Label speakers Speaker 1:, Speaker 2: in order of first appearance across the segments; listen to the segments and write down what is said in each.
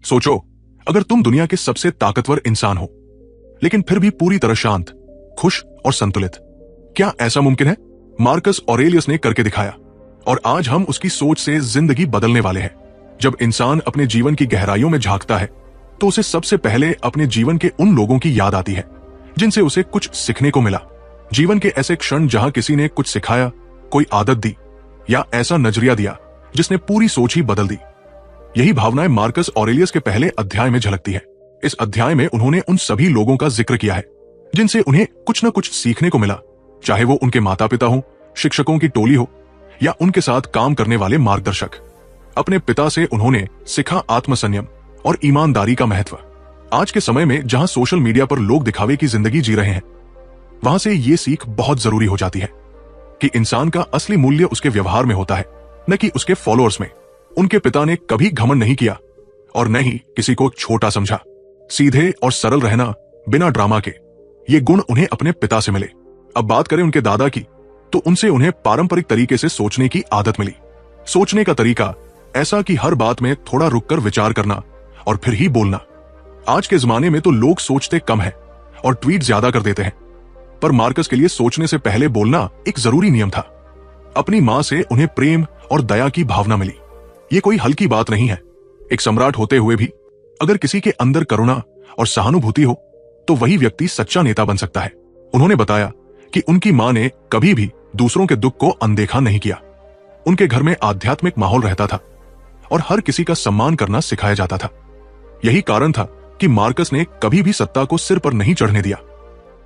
Speaker 1: सोचो, अगर तुम दुनिया के सबसे ताकतवर इंसान हो, लेकिन फिर भी पूरी तरह शांत, खुश और संतुलित, क्या ऐसा मुमकिन है? मार्कस ऑरेलियस ने करके दिखाया, और आज हम उसकी सोच से जिंदगी बदलने वाले हैं। जब इंसान अपने जीवन की गहराइयों में झांकता है, तो उसे सबसे पहले अपने जीवन के उन लोगों की याद आती है जिनसे उसे कुछ सीखने को मिला। जीवन के ऐसे क्षण जहां किसी ने कुछ सिखाया, कोई आदत दी, या ऐसा नजरिया दिया जिसने पूरी सोच ही बदल दी। यही भावनाएं मार्कस ऑरेलियस के पहले अध्याय में झलकती है। इस अध्याय में उन्होंने उन सभी लोगों का जिक्र किया है जिनसे उन्हें कुछ न कुछ सीखने को मिला, चाहे वो उनके माता पिता हो, शिक्षकों की टोली हो, या उनके साथ काम करने वाले मार्गदर्शक। अपने पिता से उन्होंने सीखा आत्मसंयम और ईमानदारी का महत्व। आज के समय में जहां सोशल मीडिया पर लोग दिखावे की जिंदगी जी रहे हैं, वहां से ये सीख बहुत जरूरी हो जाती है कि इंसान का असली मूल्य उसके व्यवहार में होता है, न कि उसके फॉलोअर्स में। उनके पिता ने कभी घमंड नहीं किया और न ही किसी को छोटा समझा। सीधे और सरल रहना, बिना ड्रामा के, ये गुण उन्हें अपने पिता से मिले। अब बात करें उनके दादा की, तो उनसे उन्हें पारंपरिक तरीके से सोचने की आदत मिली। सोचने का तरीका ऐसा कि हर बात में थोड़ा रुककर विचार करना और फिर ही बोलना। आज के जमाने में तो लोग सोचते कम है और ट्वीट ज्यादा कर देते हैं, पर मार्कस के लिए सोचने से पहले बोलना एक जरूरी नियम था। अपनी मां से उन्हें प्रेम और दया की भावना मिली। ये कोई हल्की बात नहीं है। एक सम्राट होते हुए भी अगर किसी के अंदर करुणा और सहानुभूति हो, तो वही व्यक्ति सच्चा नेता बन सकता है। उन्होंने बताया कि उनकी मां ने कभी भी दूसरों के दुख को अनदेखा नहीं किया। उनके घर में आध्यात्मिक माहौल रहता था और हर किसी का सम्मान करना सिखाया जाता था। यही कारण था कि मार्कस ने कभी भी सत्ता को सिर पर नहीं चढ़ने दिया।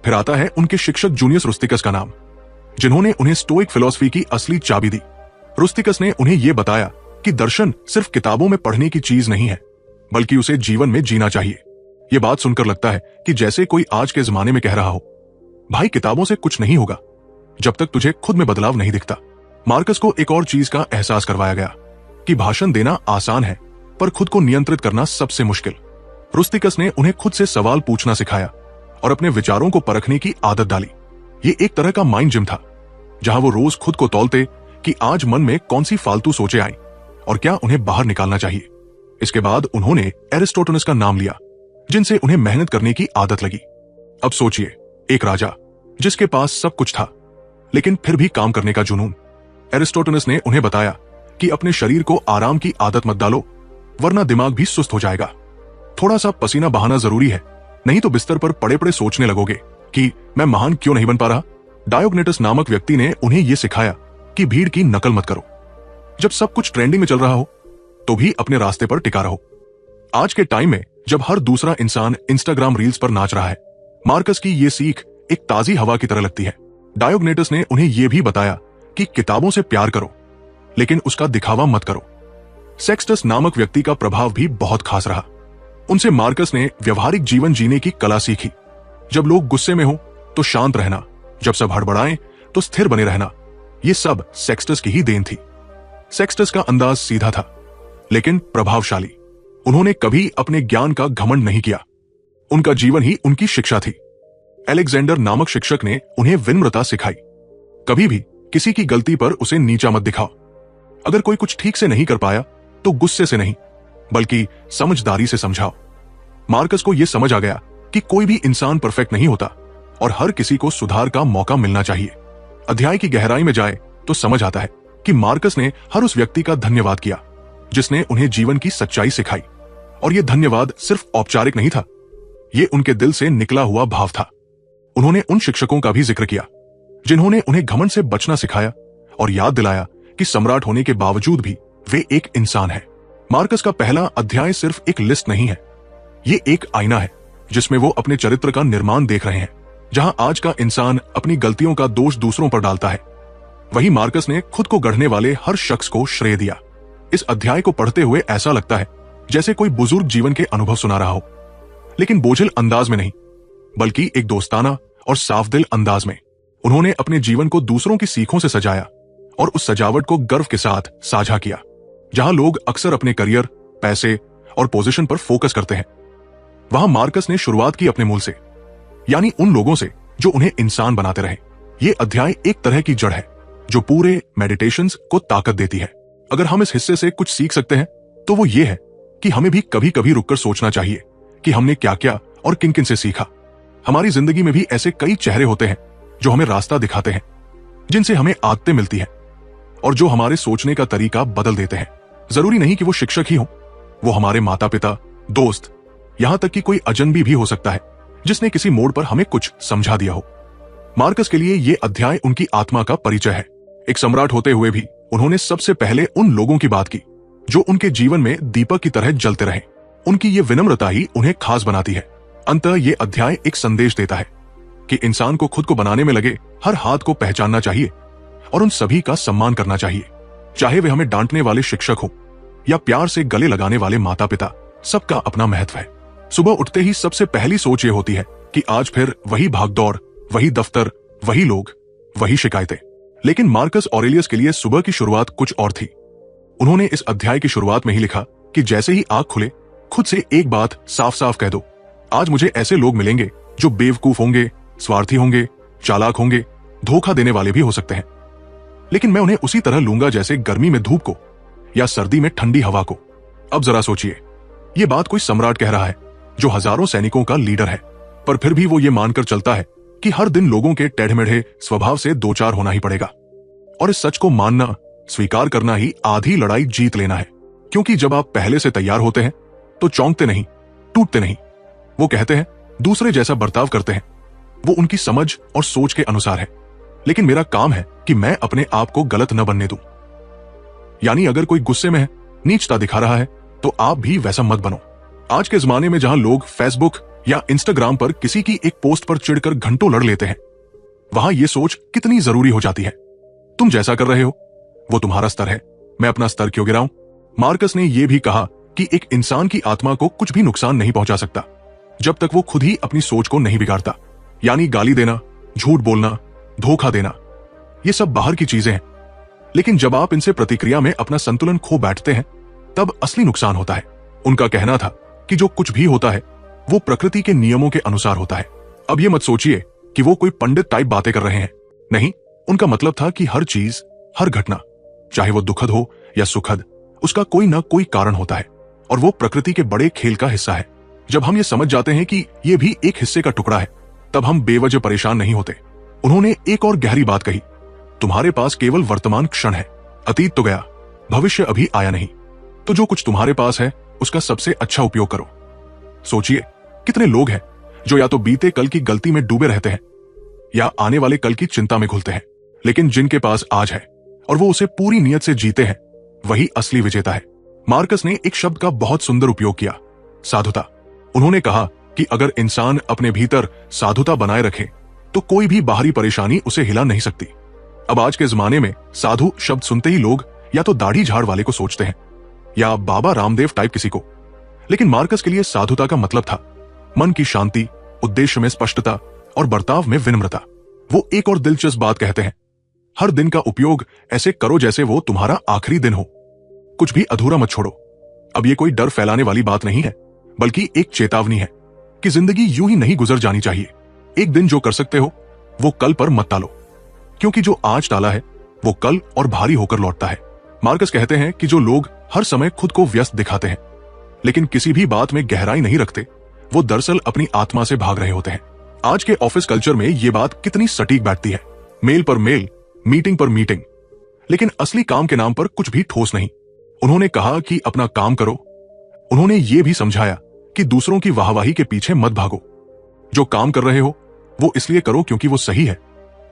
Speaker 1: फिर आता है उनके शिक्षक जूनियस रुस्टिकस का नाम, जिन्होंने उन्हें स्टोइक फिलॉसफी की असली चाबी दी। रुस्टिकस ने उन्हें यह बताया कि दर्शन सिर्फ किताबों में पढ़ने की चीज नहीं है, बल्कि उसे जीवन में जीना चाहिए। यह बात सुनकर लगता है कि जैसे कोई आज के जमाने में कह रहा हो, भाई किताबों से कुछ नहीं होगा जब तक तुझे खुद में बदलाव नहीं दिखता। मार्कस को एक और चीज का एहसास करवाया गया कि भाषण देना आसान है, पर खुद को नियंत्रित करना सबसे मुश्किल। रुस्टिकस ने उन्हें खुद से सवाल पूछना सिखाया और अपने विचारों को परखने की आदत डाली। ये एक तरह का माइंड जिम था, जहां वो रोज खुद को तौलते कि आज मन में कौन सी फालतू सोचें आई और क्या उन्हें बाहर निकालना चाहिए। इसके बाद उन्होंने एरिस्टोटेनस का नाम लिया, जिनसे उन्हें मेहनत करने की आदत लगी। अब सोचिए, एक राजा जिसके पास सब कुछ था, लेकिन फिर भी काम करने का जुनून। एरिस्टोटेनस ने उन्हें बताया कि अपने शरीर को आराम की आदत मत डालो, वरना दिमाग भी सुस्त हो जाएगा। थोड़ा सा पसीना बहाना जरूरी है, नहीं तो बिस्तर पर पड़े पड़े सोचने लगोगे कि मैं महान क्यों नहीं बन पा रहा। डायोग्नेटस नामक व्यक्ति ने उन्हें यह सिखाया कि भीड़ की नकल मत करो। जब सब कुछ ट्रेंडिंग में चल रहा हो, तो भी अपने रास्ते पर टिका रहो। आज के टाइम में जब हर दूसरा इंसान इंस्टाग्राम रील्स पर नाच रहा है, मार्कस की ये सीख एक ताजी हवा की तरह लगती है। डायोग्नेटस ने उन्हें यह भी बताया कि किताबों से प्यार करो, लेकिन उसका दिखावा मत करो। सेक्सटस नामक व्यक्ति का प्रभाव भी बहुत खास रहा। उनसे मार्कस ने व्यवहारिक जीवन जीने की कला सीखी। जब लोग गुस्से में हो तो शांत रहना, जब सब हड़बड़ाएं तो स्थिर बने रहना। ये सब सेक्सटस की ही देन थी। सेक्सटस का अंदाज सीधा था, लेकिन प्रभावशाली। उन्होंने कभी अपने ज्ञान का घमंड नहीं किया। उनका जीवन ही उनकी शिक्षा थी। अलेक्जेंडर नामक शिक्षक ने उन्हें विनम्रता सिखाई। कभी भी किसी की गलती पर उसे नीचा मत दिखाओ। अगर कोई कुछ ठीक से नहीं कर पाया तो गुस्से से नहीं, बल्कि समझदारी से समझाओ। मार्कस को यह समझ आ गया कि कोई भी इंसान परफेक्ट नहीं होता और हर किसी को सुधार का मौका मिलना चाहिए। अध्याय की गहराई में जाए तो समझ आता है कि मार्कस ने हर उस व्यक्ति का धन्यवाद किया जिसने उन्हें जीवन की सच्चाई सिखाई। और यह धन्यवाद सिर्फ औपचारिक नहीं था, यह उनके दिल से निकला हुआ भाव था। उन्होंने उन शिक्षकों का भी जिक्र किया जिन्होंने उन्हें घमंड से बचना सिखाया और याद दिलाया कि सम्राट होने के बावजूद भी वे एक इंसान है। मार्कस का पहला अध्याय सिर्फ एक लिस्ट नहीं है, ये एक आईना है जिसमें वो अपने चरित्र का निर्माण देख रहे हैं। जहां आज का इंसान अपनी गलतियों का दोष दूसरों पर डालता है, वहीं मार्कस ने खुद को गढ़ने वाले हर शख्स को श्रेय दिया। इस अध्याय को पढ़ते हुए ऐसा लगता है जैसे कोई बुजुर्ग जीवन के अनुभव सुना रहा हो, लेकिन बोझिल अंदाज में नहीं, बल्कि एक दोस्ताना और साफ दिल अंदाज में। उन्होंने अपने जीवन को दूसरों की सीखों से सजाया और उस सजावट को गर्व के साथ साझा किया। जहां लोग अक्सर अपने करियर, पैसे और पोजीशन पर फोकस करते हैं, वहां मार्कस ने शुरुआत की अपने मूल से, यानी उन लोगों से जो उन्हें इंसान बनाते रहे। ये अध्याय एक तरह की जड़ है जो पूरे मेडिटेशंस को ताकत देती है। अगर हम इस हिस्से से कुछ सीख सकते हैं तो वो ये है कि हमें भी कभी कभी रुककर सोचना चाहिए कि हमने क्या क्या और किन किन से सीखा। हमारी जिंदगी में भी ऐसे कई चेहरे होते हैं जो हमें रास्ता दिखाते हैं, जिनसे हमें आदतें मिलती हैं और जो हमारे सोचने का तरीका बदल देते हैं। जरूरी नहीं कि वो शिक्षक ही हो, वो हमारे माता पिता, दोस्त, यहां तक कि कोई अजनबी भी हो सकता है जिसने किसी मोड़ पर हमें कुछ समझा दिया हो। मार्कस के लिए ये अध्याय उनकी आत्मा का परिचय है। एक सम्राट होते हुए भी उन्होंने सबसे पहले उन लोगों की बात की जो उनके जीवन में दीपक की तरह जलते रहे। उनकी ये विनम्रता ही उन्हें खास बनाती है। अंततः ये अध्याय एक संदेश देता है कि इंसान को खुद को बनाने में लगे हर हाथ को पहचानना चाहिए और उन सभी का सम्मान करना चाहिए, चाहे वे हमें डांटने वाले शिक्षक हो या प्यार से गले लगाने वाले माता पिता। सबका अपना महत्व है। सुबह उठते ही सबसे पहली सोच ये होती है कि आज फिर वही भागदौड़, वही दफ्तर, वही लोग, वही शिकायतें। लेकिन मार्कस ऑरेलियस के लिए सुबह की शुरुआत कुछ और थी। उन्होंने इस अध्याय की शुरुआत में ही लिखा कि जैसे ही आंख खुले खुद से एक बात साफ साफ कह दो, आज मुझे ऐसे लोग मिलेंगे जो बेवकूफ होंगे, स्वार्थी होंगे, चालाक होंगे, धोखा देने वाले भी हो सकते हैं, लेकिन मैं उन्हें उसी तरह लूंगा जैसे गर्मी में धूप को या सर्दी में ठंडी हवा को। अब जरा सोचिए, ये बात कोई सम्राट कह रहा है जो हजारों सैनिकों का लीडर है, पर फिर भी वो ये मानकर चलता है कि हर दिन लोगों के टेढ़मेढ़े स्वभाव से दो चार होना ही पड़ेगा। और इस सच को मानना, स्वीकार करना ही आधी लड़ाई जीत लेना है। क्योंकि जब आप पहले से तैयार होते हैं तो चौंकते नहीं, टूटते नहीं। वो कहते हैं दूसरे जैसा बर्ताव करते हैं, वो उनकी समझ और सोच के अनुसार है, लेकिन मेरा काम है कि मैं अपने आप को गलत न बनने दूं। यानी अगर कोई गुस्से में है, नीचता दिखा रहा है, तो आप भी वैसा मत बनो। आज के जमाने में जहां लोग फेसबुक या इंस्टाग्राम पर किसी की एक पोस्ट पर चिढ़कर घंटों लड़ लेते हैं, वहां यह सोच कितनी जरूरी हो जाती है। तुम जैसा कर रहे हो वो तुम्हारा स्तर है, मैं अपना स्तर क्यों गिराऊं। मार्कस ने यह भी कहा कि एक इंसान की आत्मा को कुछ भी नुकसान नहीं पहुंचा सकता जब तक वो खुद ही अपनी सोच को नहीं बिगाड़ता। यानी गाली देना, झूठ बोलना, धोखा देना, ये सब बाहर की चीजें हैं, लेकिन जब आप इनसे प्रतिक्रिया में अपना संतुलन खो बैठते हैं तब असली नुकसान होता है। उनका कहना था कि जो कुछ भी होता है वो प्रकृति के नियमों के अनुसार होता है। अब ये मत सोचिए कि वो कोई पंडित टाइप बातें कर रहे हैं, नहीं। उनका मतलब था कि हर चीज, हर घटना, चाहे वो दुखद हो या सुखद, उसका कोई ना कोई कारण होता है और वो प्रकृति के बड़े खेल का हिस्सा है। जब हम ये समझ जाते हैं कि ये भी एक हिस्से का टुकड़ा है, तब हम बेवजह परेशान नहीं होते। उन्होंने एक और गहरी बात कही, तुम्हारे पास केवल वर्तमान क्षण है, अतीत तो गया, भविष्य अभी आया नहीं, तो जो कुछ तुम्हारे पास है उसका सबसे अच्छा उपयोग करो। सोचिए कितने लोग हैं जो या तो बीते कल की गलती में डूबे रहते हैं या आने वाले कल की चिंता में घुलते हैं, लेकिन जिनके पास आज है और वो उसे पूरी नीयत से जीते हैं, वही असली विजेता है। मार्कस ने एक शब्द का बहुत सुंदर उपयोग किया, साधुता। उन्होंने कहा कि अगर इंसान अपने भीतर साधुता बनाए रखे तो कोई भी बाहरी परेशानी उसे हिला नहीं सकती। अब आज के जमाने में साधु शब्द सुनते ही लोग या तो दाढ़ी झाड़ वाले को सोचते हैं या बाबा रामदेव टाइप किसी को, लेकिन मार्कस के लिए साधुता का मतलब था मन की शांति, उद्देश्य में स्पष्टता और बर्ताव में विनम्रता। वो एक और दिलचस्प बात कहते हैं, हर दिन का उपयोग ऐसे करो जैसे वो तुम्हारा आखिरी दिन हो, कुछ भी अधूरा मत छोड़ो। अब ये कोई डर फैलाने वाली बात नहीं है, बल्कि एक चेतावनी है कि जिंदगी यूं ही नहीं गुजर जानी चाहिए। एक दिन जो कर सकते हो वो कल पर मत टालो, क्योंकि जो आज टाला है वो कल और भारी होकर लौटता है। मार्कस कहते हैं कि जो लोग हर समय खुद को व्यस्त दिखाते हैं लेकिन किसी भी बात में गहराई नहीं रखते, वो दरअसल अपनी आत्मा से भाग रहे होते हैं। आज के ऑफिस कल्चर में ये बात कितनी सटीक बैठती है, मेल पर मेल, मीटिंग पर मीटिंग, लेकिन असली काम के नाम पर कुछ भी ठोस नहीं। उन्होंने कहा कि अपना काम करो। उन्होंने ये भी समझाया कि दूसरों की वाहवाही के पीछे मत भागो। जो काम कर रहे हो वो इसलिए करो क्योंकि वो सही है,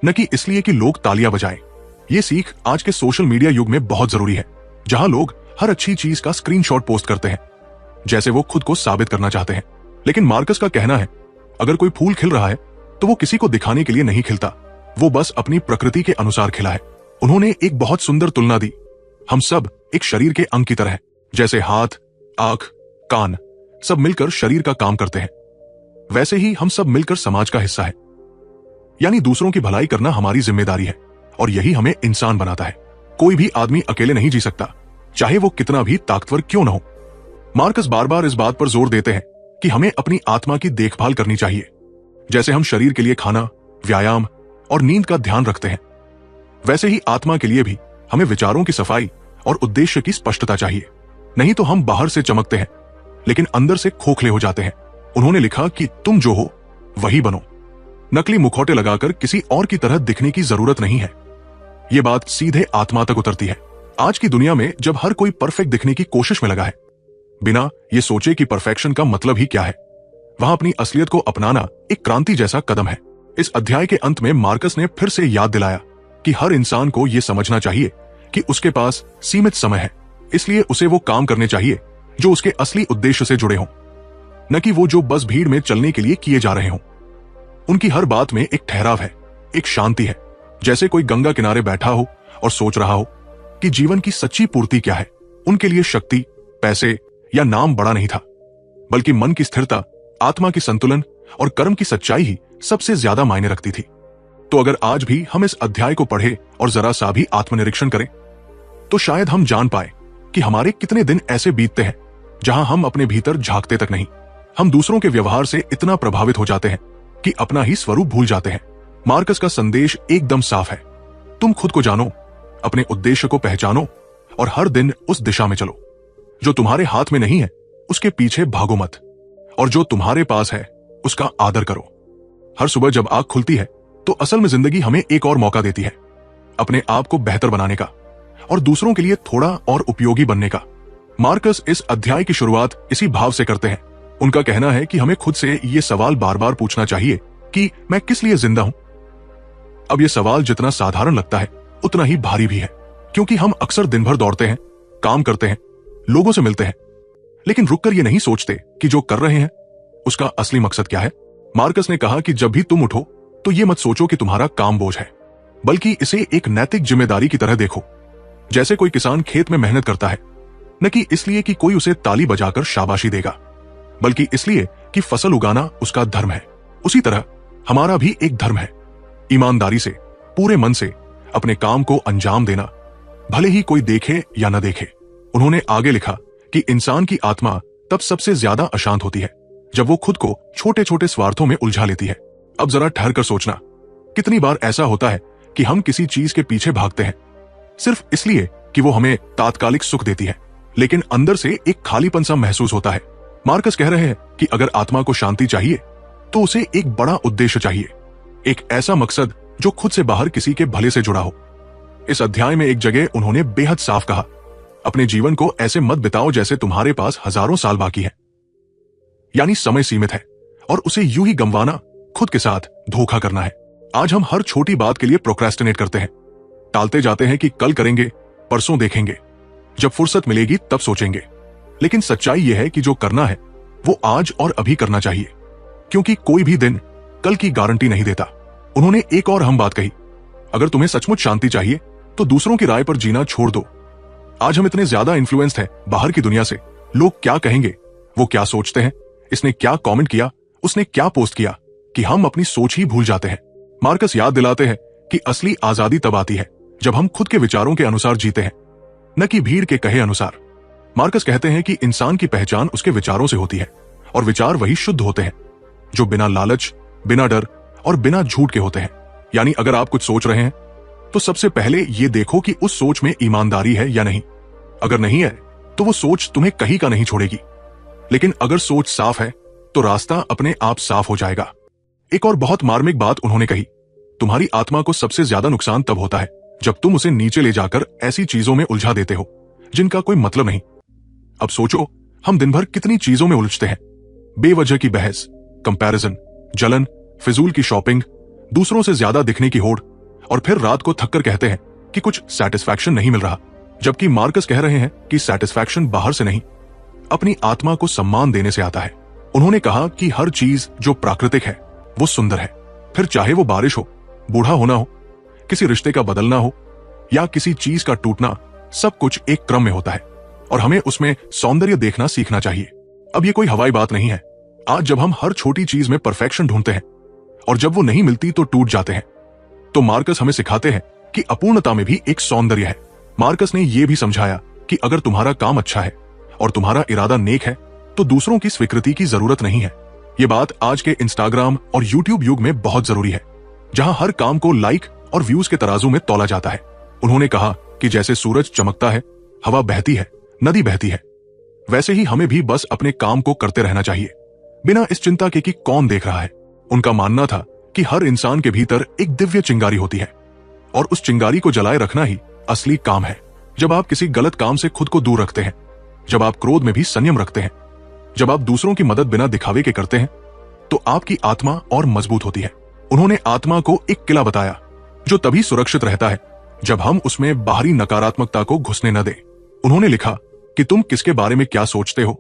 Speaker 1: न कि इसलिए कि लोग तालियां बजाएं। ये सीख आज के सोशल मीडिया युग में बहुत जरूरी है, जहां लोग हर अच्छी चीज का स्क्रीनशॉट पोस्ट करते हैं जैसे वो खुद को साबित करना चाहते हैं। लेकिन मार्कस का कहना है, अगर कोई फूल खिल रहा है तो वो किसी को दिखाने के लिए नहीं खिलता, वो बस अपनी प्रकृति के अनुसार खिला है। उन्होंने एक बहुत सुंदर तुलना दी, हम सब एक शरीर के अंग की तरह हैं, जैसे हाथ, आंख, कान सब मिलकर शरीर का काम करते हैं, वैसे ही हम सब मिलकर समाज का हिस्सा है। यानी दूसरों की भलाई करना हमारी जिम्मेदारी है और यही हमें इंसान बनाता है। कोई भी आदमी अकेले नहीं जी सकता, चाहे वो कितना भी ताकतवर क्यों न हो। मार्कस बार बार इस बात पर जोर देते हैं कि हमें अपनी आत्मा की देखभाल करनी चाहिए। जैसे हम शरीर के लिए खाना, व्यायाम और नींद का ध्यान रखते हैं, वैसे ही आत्मा के लिए भी हमें विचारों की सफाई और उद्देश्य की स्पष्टता चाहिए। नहीं तो हम बाहर से चमकते हैं लेकिन अंदर से खोखले हो जाते हैं। उन्होंने लिखा कि तुम जो हो वही बनो। नकली मुखौटे लगाकर किसी और की तरह दिखने की जरूरत नहीं है। यह बात सीधे आत्मा तक उतरती है। आज की दुनिया में जब हर कोई परफेक्ट दिखने की कोशिश में लगा है, बिना ये सोचे कि परफेक्शन का मतलब ही क्या है, वहां अपनी असलियत को अपनाना एक क्रांति जैसा कदम है। इस अध्याय के अंत में मार्कस ने फिर से याद दिलाया कि हर इंसान को यह समझना चाहिए कि उसके पास सीमित समय है, इसलिए उसे वो काम करने चाहिए जो उसके असली उद्देश्य से जुड़े हों, न कि वो जो बस भीड़ में चलने के लिए किए जा रहे हों। उनकी हर बात में एक ठहराव है, एक शांति है, जैसे कोई गंगा किनारे बैठा हो और सोच रहा हो कि जीवन की सच्ची पूर्ति क्या है। उनके लिए शक्ति, पैसे या नाम बड़ा नहीं था, बल्कि मन की स्थिरता, आत्मा की संतुलन और कर्म की सच्चाई ही सबसे ज्यादा मायने रखती थी। तो अगर आज भी हम इस अध्याय को पढ़े और जरा सा भी आत्मनिरीक्षण करें, तो शायद हम जान पाए कि हमारे कितने दिन ऐसे बीतते हैं जहां हम अपने भीतर झांकते तक नहीं। हम दूसरों के व्यवहार से इतना प्रभावित हो जाते हैं कि अपना ही स्वरूप भूल जाते हैं। मार्कस का संदेश एकदम साफ है, तुम खुद को जानो, अपने उद्देश्य को पहचानो और हर दिन उस दिशा में चलो। जो तुम्हारे हाथ में नहीं है उसके पीछे भागो मत, और जो तुम्हारे पास है उसका आदर करो। हर सुबह जब आंख खुलती है तो असल में जिंदगी हमें एक और मौका देती है अपने आप को बेहतर बनाने का और दूसरों के लिए थोड़ा और उपयोगी बनने का। मार्कस इस अध्याय की शुरुआत इसी भाव से करते हैं। उनका कहना है कि हमें खुद से ये सवाल बार बार पूछना चाहिए कि मैं किस लिए जिंदा हूं। अब यह सवाल जितना साधारण लगता है उतना ही भारी भी है, क्योंकि हम अक्सर दिन भर दौड़ते हैं, काम करते हैं, लोगों से मिलते हैं, लेकिन रुककर ये नहीं सोचते कि जो कर रहे हैं उसका असली मकसद क्या है। मार्कस ने कहा कि जब भी तुम उठो तो ये मत सोचो कि तुम्हारा काम बोझ है, बल्कि इसे एक नैतिक जिम्मेदारी की तरह देखो। जैसे कोई किसान खेत में मेहनत करता है, न कि इसलिए कि कोई उसे ताली बजाकर शाबाशी देगा, बल्कि इसलिए कि फसल उगाना उसका धर्म है। उसी तरह हमारा भी एक धर्म है, ईमानदारी से, पूरे मन से अपने काम को अंजाम देना, भले ही कोई देखे या न देखे। उन्होंने आगे लिखा कि इंसान की आत्मा तब सबसे ज्यादा अशांत होती है जब वो खुद को छोटे छोटे स्वार्थों में उलझा लेती है। अब जरा ठहर कर सोचना, कितनी बार ऐसा होता है कि हम किसी चीज के पीछे भागते हैं सिर्फ इसलिए कि वो हमें तात्कालिक सुख देती है, लेकिन अंदर से एक खालीपन सा महसूस होता है। मार्कस कह रहे हैं कि अगर आत्मा को शांति चाहिए तो उसे एक बड़ा उद्देश्य चाहिए, एक ऐसा मकसद जो खुद से बाहर किसी के भले से जुड़ा हो। इस अध्याय में एक जगह उन्होंने बेहद साफ कहा, अपने जीवन को ऐसे मत बिताओ जैसे तुम्हारे पास हजारों साल बाकी है, यानी समय सीमित है और उसे यूं ही गंवाना खुद के साथ धोखा करना है। आज हम हर छोटी बात के लिए प्रोक्रेस्टिनेट करते हैं, टालते जाते हैं कि कल करेंगे, परसों देखेंगे, जब फुर्सत मिलेगी तब सोचेंगे। लेकिन सच्चाई यह है कि जो करना है वो आज और अभी करना चाहिए, क्योंकि कोई भी दिन कल की गारंटी नहीं देता। उन्होंने एक और अहम बात कही, अगर तुम्हें सचमुच शांति चाहिए तो दूसरों की राय पर जीना छोड़ दो। आज हम इतने ज्यादा इन्फ्लुएंस्ड हैं बाहर की दुनिया से, लोग क्या कहेंगे, वो क्या सोचते हैं, इसने क्या कमेंट किया, उसने क्या पोस्ट किया, कि हम अपनी सोच ही भूल जाते हैं। मार्कस याद दिलाते हैं कि असली आजादी तब आती है जब हम खुद के विचारों के अनुसार जीते हैं, न कि भीड़ के कहे अनुसार। मार्कस कहते हैं कि इंसान की पहचान उसके विचारों से होती है, और विचार वही शुद्ध होते हैं जो बिना लालच, बिना डर और बिना झूठ के होते हैं। यानी अगर आप कुछ सोच रहे हैं तो सबसे पहले ये देखो कि उस सोच में ईमानदारी है या नहीं। अगर नहीं है तो वो सोच तुम्हें कहीं का नहीं छोड़ेगी, लेकिन अगर सोच साफ है तो रास्ता अपने आप साफ हो जाएगा। एक और बहुत मार्मिक बात उन्होंने कही, तुम्हारी आत्मा को सबसे ज्यादा नुकसान तब होता है जब तुम उसे नीचे ले जाकर ऐसी चीजों में उलझा देते हो जिनका कोई मतलब नहीं। अब सोचो, हम दिन भर कितनी चीजों में उलझते हैं, बेवजह की बहस, कंपैरिजन, जलन, फिजूल की शॉपिंग, दूसरों से ज्यादा दिखने की होड़, और फिर रात को थककर कहते हैं कि कुछ सेटिस्फैक्शन नहीं मिल रहा। जबकि मार्कस कह रहे हैं कि सेटिस्फैक्शन बाहर से नहीं, अपनी आत्मा को सम्मान देने से आता है। उन्होंने कहा कि हर चीज जो प्राकृतिक है वो सुंदर है, फिर चाहे वो बारिश हो, बूढ़ा होना हो, किसी रिश्ते का बदलना हो या किसी चीज का टूटना, सब कुछ एक क्रम में होता है और हमें उसमें सौंदर्य देखना सीखना चाहिए। अब ये कोई हवाई बात नहीं है। आज जब हम हर छोटी चीज में परफेक्शन ढूंढते हैं और जब वो नहीं मिलती तो टूट जाते हैं, तो मार्कस हमें सिखाते हैं कि अपूर्णता में भी एक सौंदर्य है। मार्कस ने यह भी समझाया कि अगर तुम्हारा काम अच्छा है और तुम्हारा इरादा नेक है तो दूसरों की स्वीकृति की जरूरत नहीं है। ये बात आज के इंस्टाग्राम और यूट्यूब युग में बहुत जरूरी है, जहां हर काम को लाइक और व्यूज के तराजू में तौला जाता है। उन्होंने कहा कि जैसे सूरज चमकता है, हवा बहती है, नदी बहती है, वैसे ही हमें भी बस अपने काम को करते रहना चाहिए, बिना इस चिंता के कि कौन देख रहा है। उनका मानना था कि हर इंसान के भीतर एक दिव्य चिंगारी होती है और उस चिंगारी को जलाए रखना ही असली काम है। जब आप किसी गलत काम से खुद को दूर रखते हैं, जब आप क्रोध में भी संयम रखते हैं, जब आप दूसरों की मदद बिना दिखावे के करते हैं, तो आपकी आत्मा और मजबूत होती है। उन्होंने आत्मा को एक किला बताया जो तभी सुरक्षित रहता है जब हम उसमें बाहरी नकारात्मकता को घुसने न दें। उन्होंने लिखा कि तुम किसके बारे में क्या सोचते हो,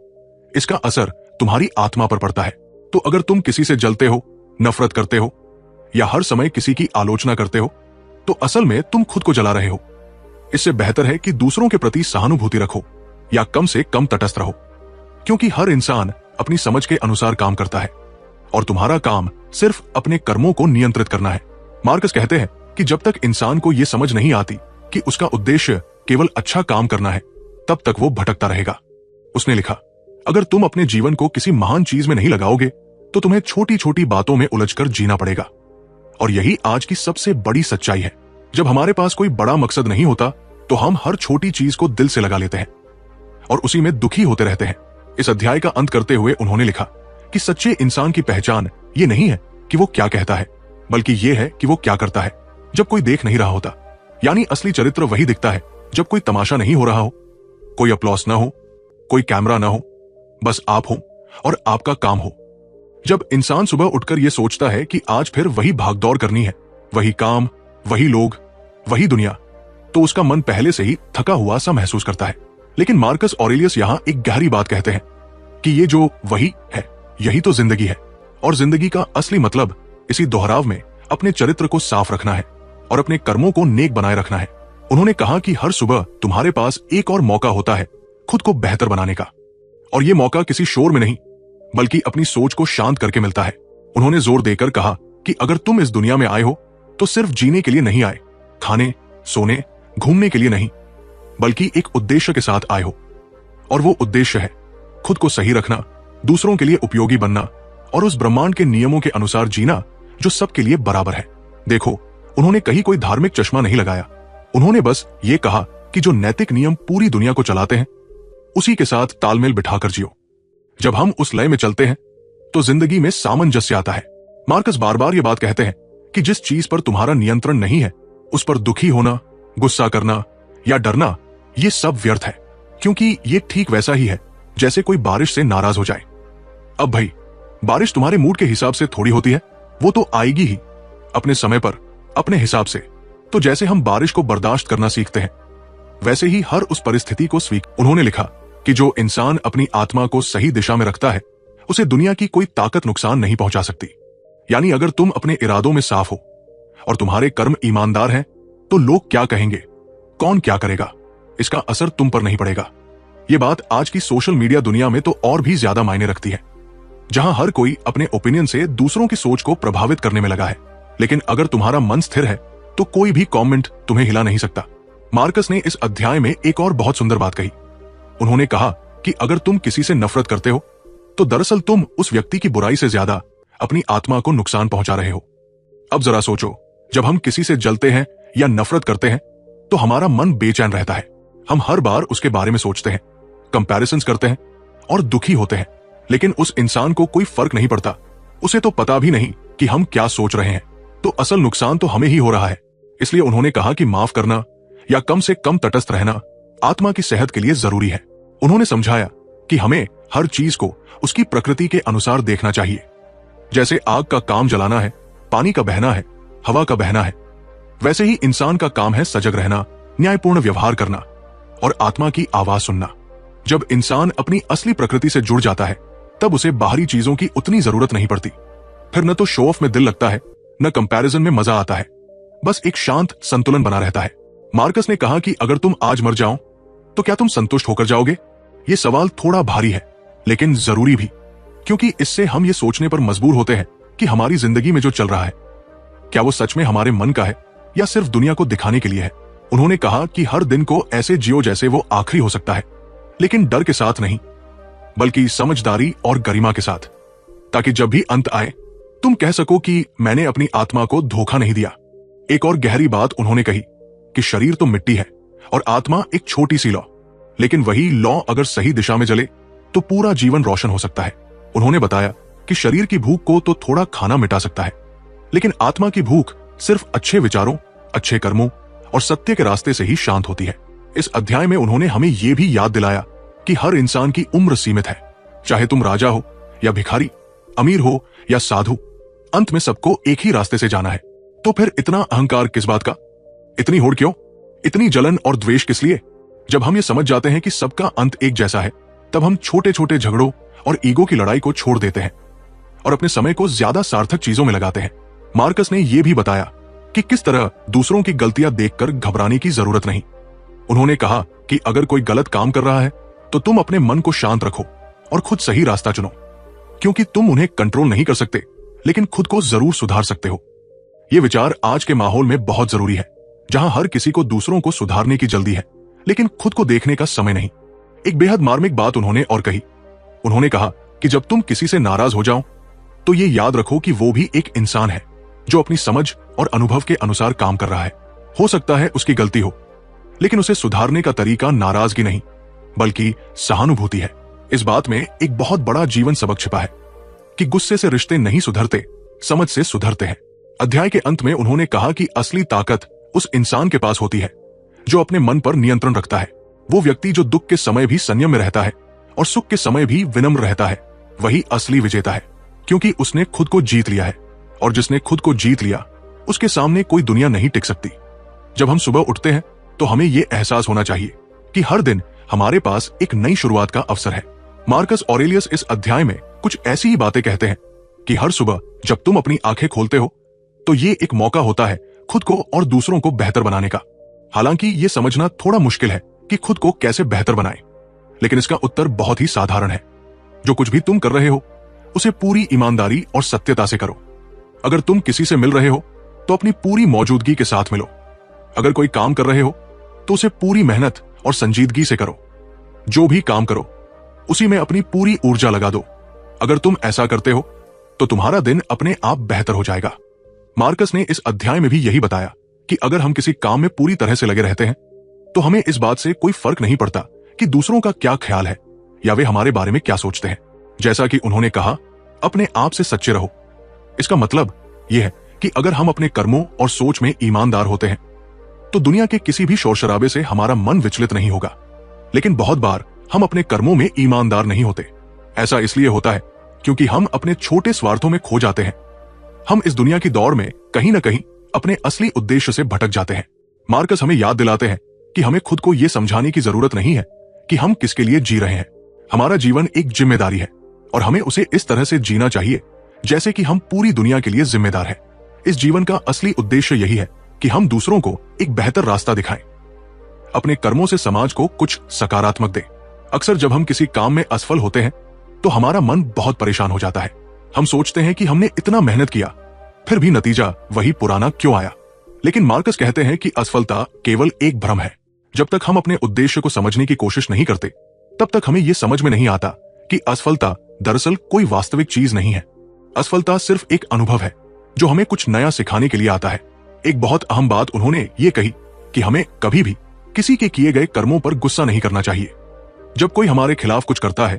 Speaker 1: इसका असर तुम्हारी आत्मा पर पड़ता है। तो अगर तुम किसी से जलते हो, नफरत करते हो या हर समय किसी की आलोचना करते हो, तो असल में तुम खुद को जला रहे हो। इससे बेहतर है कि दूसरों के प्रति सहानुभूति रखो या कम से कम तटस्थ रहो, क्योंकि हर इंसान अपनी समझ के अनुसार काम करता है और तुम्हारा काम सिर्फ अपने कर्मों को नियंत्रित करना है। मार्कस कहते हैं कि जब तक इंसान को यह समझ नहीं आती कि उसका उद्देश्य केवल अच्छा काम करना है, तब तक वो भटकता रहेगा। उसने लिखा, अगर तुम अपने जीवन को किसी महान चीज में नहीं लगाओगे तो तुम्हें छोटी छोटी बातों में उलझकर जीना पड़ेगा। और यही आज की सबसे बड़ी सच्चाई है। जब हमारे पास कोई बड़ा मकसद नहीं होता तो हम हर छोटी चीज को दिल से लगा लेते हैं और उसी में दुखी होते रहते हैं। इस अध्याय का अंत करते हुए उन्होंने लिखा कि सच्चे इंसान की पहचान ये नहीं है कि वो क्या कहता है, बल्कि ये है कि वो क्या करता है जब कोई देख नहीं रहा होता। यानी असली चरित्र वही दिखता है जब कोई तमाशा नहीं हो रहा हो, कोई अप्लॉस ना हो, कोई कैमरा ना हो, बस आप हो और आपका काम हो। जब इंसान सुबह उठकर यह सोचता है कि आज फिर वही भागदौड़ करनी है, वही काम, वही लोग, वही दुनिया, तो उसका मन पहले से ही थका हुआ सा महसूस करता है। लेकिन मार्कस ऑरेलियस यहां एक गहरी बात कहते हैं कि ये जो वही है, यही तो जिंदगी है। और जिंदगी का असली मतलब इसी दोहराव में अपने चरित्र को साफ रखना है और अपने कर्मों को नेक बनाए रखना है। उन्होंने कहा कि हर सुबह तुम्हारे पास एक और मौका होता है खुद को बेहतर बनाने का, और यह मौका किसी शोर में नहीं बल्कि अपनी सोच को शांत करके मिलता है। उन्होंने जोर देकर कहा कि अगर तुम इस दुनिया में आए हो तो सिर्फ जीने के लिए नहीं आए, खाने, सोने, घूमने के लिए नहीं, बल्कि एक उद्देश्य के साथ आए हो। और वो उद्देश्य है खुद को सही रखना, दूसरों के लिए उपयोगी बनना और उस ब्रह्मांड के नियमों के अनुसार जीना जो सबके लिए बराबर है। देखो, उन्होंने कहीं कोई धार्मिक चश्मा नहीं लगाया। उन्होंने बस ये कहा कि जो नैतिक नियम पूरी दुनिया को चलाते हैं, उसी के साथ तालमेल बिठाकर जियो। जब हम उस लय में चलते हैं तो जिंदगी में सामंजस्य आता है। मार्कस बार बार ये बात कहते हैं कि जिस चीज पर तुम्हारा नियंत्रण नहीं है, उस पर दुखी होना, गुस्सा करना या डरना, ये सब व्यर्थ है, क्योंकि ये ठीक वैसा ही है जैसे कोई बारिश से नाराज हो जाए। अब भाई, बारिश तुम्हारे मूड के हिसाब से थोड़ी होती है, वो तो आएगी ही अपने समय पर, अपने हिसाब से। तो जैसे हम बारिश को बर्दाश्त करना सीखते हैं, वैसे ही हर उस परिस्थिति को उन्होंने लिखा कि जो इंसान अपनी आत्मा को सही दिशा में रखता है, उसे दुनिया की कोई ताकत नुकसान नहीं पहुंचा सकती। यानी अगर तुम अपने इरादों में साफ हो और तुम्हारे कर्म ईमानदार हैं, तो लोग क्या कहेंगे, कौन क्या करेगा, इसका असर तुम पर नहीं पड़ेगा। ये बात आज की सोशल मीडिया दुनिया में तो और भी ज्यादा मायने रखती है, जहां हर कोई अपने ओपिनियन से दूसरों की सोच को प्रभावित करने में लगा है। लेकिन अगर तुम्हारा मन स्थिर है तो कोई भी कमेंट तुम्हें हिला नहीं सकता। मार्कस ने इस अध्याय में एक और बहुत सुंदर बात कही। उन्होंने कहा कि अगर तुम किसी से नफरत करते हो तो दरअसल तुम उस व्यक्ति की बुराई से ज्यादा अपनी आत्मा को नुकसान पहुंचा रहे हो। अब जरा सोचो, जब हम किसी से जलते हैं या नफरत करते हैं तो हमारा मन बेचैन रहता है। हम हर बार उसके बारे में सोचते हैं, कंपैरिजंस करते हैं और दुखी होते हैं। लेकिन उस इंसान को कोई फर्क नहीं पड़ता, उसे तो पता भी नहीं कि हम क्या सोच रहे हैं। तो असल नुकसान तो हमें ही हो रहा है। इसलिए उन्होंने कहा कि माफ करना या कम से कम तटस्थ रहना आत्मा की सेहत के लिए जरूरी है। उन्होंने समझाया कि हमें हर चीज को उसकी प्रकृति के अनुसार देखना चाहिए। जैसे आग का काम जलाना है, पानी का बहना है, हवा का बहना है, वैसे ही इंसान का काम है सजग रहना, न्यायपूर्ण व्यवहार करना और आत्मा की आवाज सुनना। जब इंसान अपनी असली प्रकृति से जुड़ जाता है, तब उसे बाहरी चीजों की उतनी जरूरत नहीं पड़ती। फिर न तो शो ऑफ में दिल लगता है, न कंपैरिजन में मजा आता है। बस एक शांत संतुलन बना रहता है। मार्कस ने कहा कि अगर तुम आज मर जाओ तो क्या तुम संतुष्ट होकर जाओगे? ये सवाल थोड़ा भारी है, लेकिन जरूरी भी, क्योंकि इससे हम ये सोचने पर मजबूर होते हैं कि हमारी जिंदगी में जो चल रहा है, क्या वो सच में हमारे मन का है या सिर्फ दुनिया को दिखाने के लिए है। उन्होंने कहा कि हर दिन को ऐसे जियो जैसे वो आखिरी हो सकता है, लेकिन डर के साथ नहीं, बल्कि समझदारी और गरिमा के साथ, ताकि जब भी अंत आए तुम कह सको कि मैंने अपनी आत्मा को धोखा नहीं दिया। एक और गहरी बात उन्होंने कही कि शरीर तो मिट्टी है और आत्मा एक छोटी सी लौ, लेकिन वही लौ अगर सही दिशा में जले तो पूरा जीवन रोशन हो सकता है। उन्होंने बताया कि शरीर की भूख को तो थोड़ा खाना मिटा सकता है, लेकिन आत्मा की भूख सिर्फ अच्छे विचारों, अच्छे कर्मों और सत्य के रास्ते से ही शांत होती है। इस अध्याय में उन्होंने हमें यह भी याद दिलाया कि हर इंसान की उम्र सीमित है। चाहे तुम राजा हो या भिखारी, अमीर हो या साधु, अंत में सबको एक ही रास्ते से जाना है। तो फिर इतना अहंकार किस बात का? इतनी होड़ क्यों? इतनी जलन और द्वेष किस लिए? जब हम ये समझ जाते हैं कि सबका अंत एक जैसा है, तब हम छोटे छोटे झगड़ों और ईगो की लड़ाई को छोड़ देते हैं और अपने समय को ज्यादा सार्थक चीजों में लगाते हैं। मार्कस ने यह भी बताया कि किस तरह दूसरों की गलतियां देखकर घबराने की जरूरत नहीं। उन्होंने कहा कि अगर कोई गलत काम कर रहा है तो तुम अपने मन को शांत रखो और खुद सही रास्ता चुनो, क्योंकि तुम उन्हें कंट्रोल नहीं कर सकते, लेकिन खुद को जरूर सुधार सकते हो। ये विचार आज के माहौल में बहुत जरूरी है, जहां हर किसी को दूसरों को सुधारने की जल्दी है, लेकिन खुद को देखने का समय नहीं। एक बेहद मार्मिक बात उन्होंने और कही। उन्होंने कहा कि जब तुम किसी से नाराज हो जाओ तो ये याद रखो कि वो भी एक इंसान है जो अपनी समझ और अनुभव के अनुसार काम कर रहा है। हो सकता है उसकी गलती हो, लेकिन उसे सुधारने का तरीका नाराजगी नहीं बल्कि सहानुभूति है। इस बात में एक बहुत बड़ा जीवन सबक छिपा है कि गुस्से से रिश्ते नहीं सुधरते, समझ से सुधरते हैं। अध्याय के अंत में उन्होंने कहा कि असली ताकत उस इंसान के पास होती है जो अपने मन पर नियंत्रण रखता है। वो व्यक्ति जो दुख के समय भी संयम में रहता है और सुख के समय भी विनम्र रहता है, वही असली विजेता है, क्योंकि उसने खुद को जीत लिया है। और जिसने खुद को जीत लिया, उसके सामने कोई दुनिया नहीं टिक सकती। जब हम सुबह उठते हैं तो हमें यह एहसास होना चाहिए कि हर दिन हमारे पास एक नई शुरुआत का अवसर है। मार्कस ऑरेलियस इस अध्याय में कुछ ऐसी ही बातें कहते हैं कि हर सुबह जब तुम अपनी आंखें खोलते हो तो ये एक मौका होता है खुद को और दूसरों को बेहतर बनाने का। हालांकि ये समझना थोड़ा मुश्किल है कि खुद को कैसे बेहतर बनाएं, लेकिन इसका उत्तर बहुत ही साधारण है। जो कुछ भी तुम कर रहे हो उसे पूरी ईमानदारी और सत्यता से करो। अगर तुम किसी से मिल रहे हो तो अपनी पूरी मौजूदगी के साथ मिलो। अगर कोई काम कर रहे हो तो उसे पूरी मेहनत और संजीदगी से करो। जो भी काम करो उसी में अपनी पूरी ऊर्जा लगा दो। अगर तुम ऐसा करते हो तो तुम्हारा दिन अपने आप बेहतर हो जाएगा। मार्कस ने इस अध्याय में भी यही बताया कि अगर हम किसी काम में पूरी तरह से लगे रहते हैं तो हमें इस बात से कोई फर्क नहीं पड़ता कि दूसरों का क्या ख्याल है या वे हमारे बारे में क्या सोचते हैं। जैसा कि उन्होंने कहा, अपने आप से सच्चे रहो। इसका मतलब यह है कि अगर हम अपने कर्मों और सोच में ईमानदार होते हैं तो दुनिया के किसी भी शोर शराबे से हमारा मन विचलित नहीं होगा। लेकिन बहुत बार हम अपने कर्मों में ईमानदार नहीं होते। ऐसा इसलिए होता है क्योंकि हम अपने छोटे स्वार्थों में खो जाते हैं। हम इस दुनिया की दौड़ में कहीं ना कहीं अपने असली उद्देश्य से भटक जाते हैं। मार्कस हमें याद दिलाते हैं कि हमें खुद को यह समझाने की जरूरत नहीं है कि हम किसके लिए जी रहे हैं। हमारा जीवन एक जिम्मेदारी है और हमें उसे इस तरह से जीना चाहिए जैसे कि हम पूरी दुनिया के लिए जिम्मेदार हैं। इस जीवन का असली उद्देश्य यही है कि हम दूसरों को एक बेहतर रास्ता दिखाएं, अपने कर्मों से समाज को कुछ सकारात्मक दें। अक्सर जब हम किसी काम में असफल होते हैं तो हमारा मन बहुत परेशान हो जाता है। हम सोचते हैं कि हमने इतना मेहनत किया, फिर भी नतीजा वही पुराना क्यों आया। लेकिन मार्कस कहते हैं कि असफलता केवल एक भ्रम है। जब तक हम अपने उद्देश्य को समझने की कोशिश नहीं करते, तब तक हमें यह समझ में नहीं आता कि असफलता दरअसल कोई वास्तविक चीज नहीं है। असफलता सिर्फ एक अनुभव है जो हमें कुछ नया सिखाने के लिए आता है। एक बहुत अहम बात उन्होंने ये कही कि हमें कभी भी किसी के किए गए कर्मों पर गुस्सा नहीं करना चाहिए। जब कोई हमारे खिलाफ कुछ करता है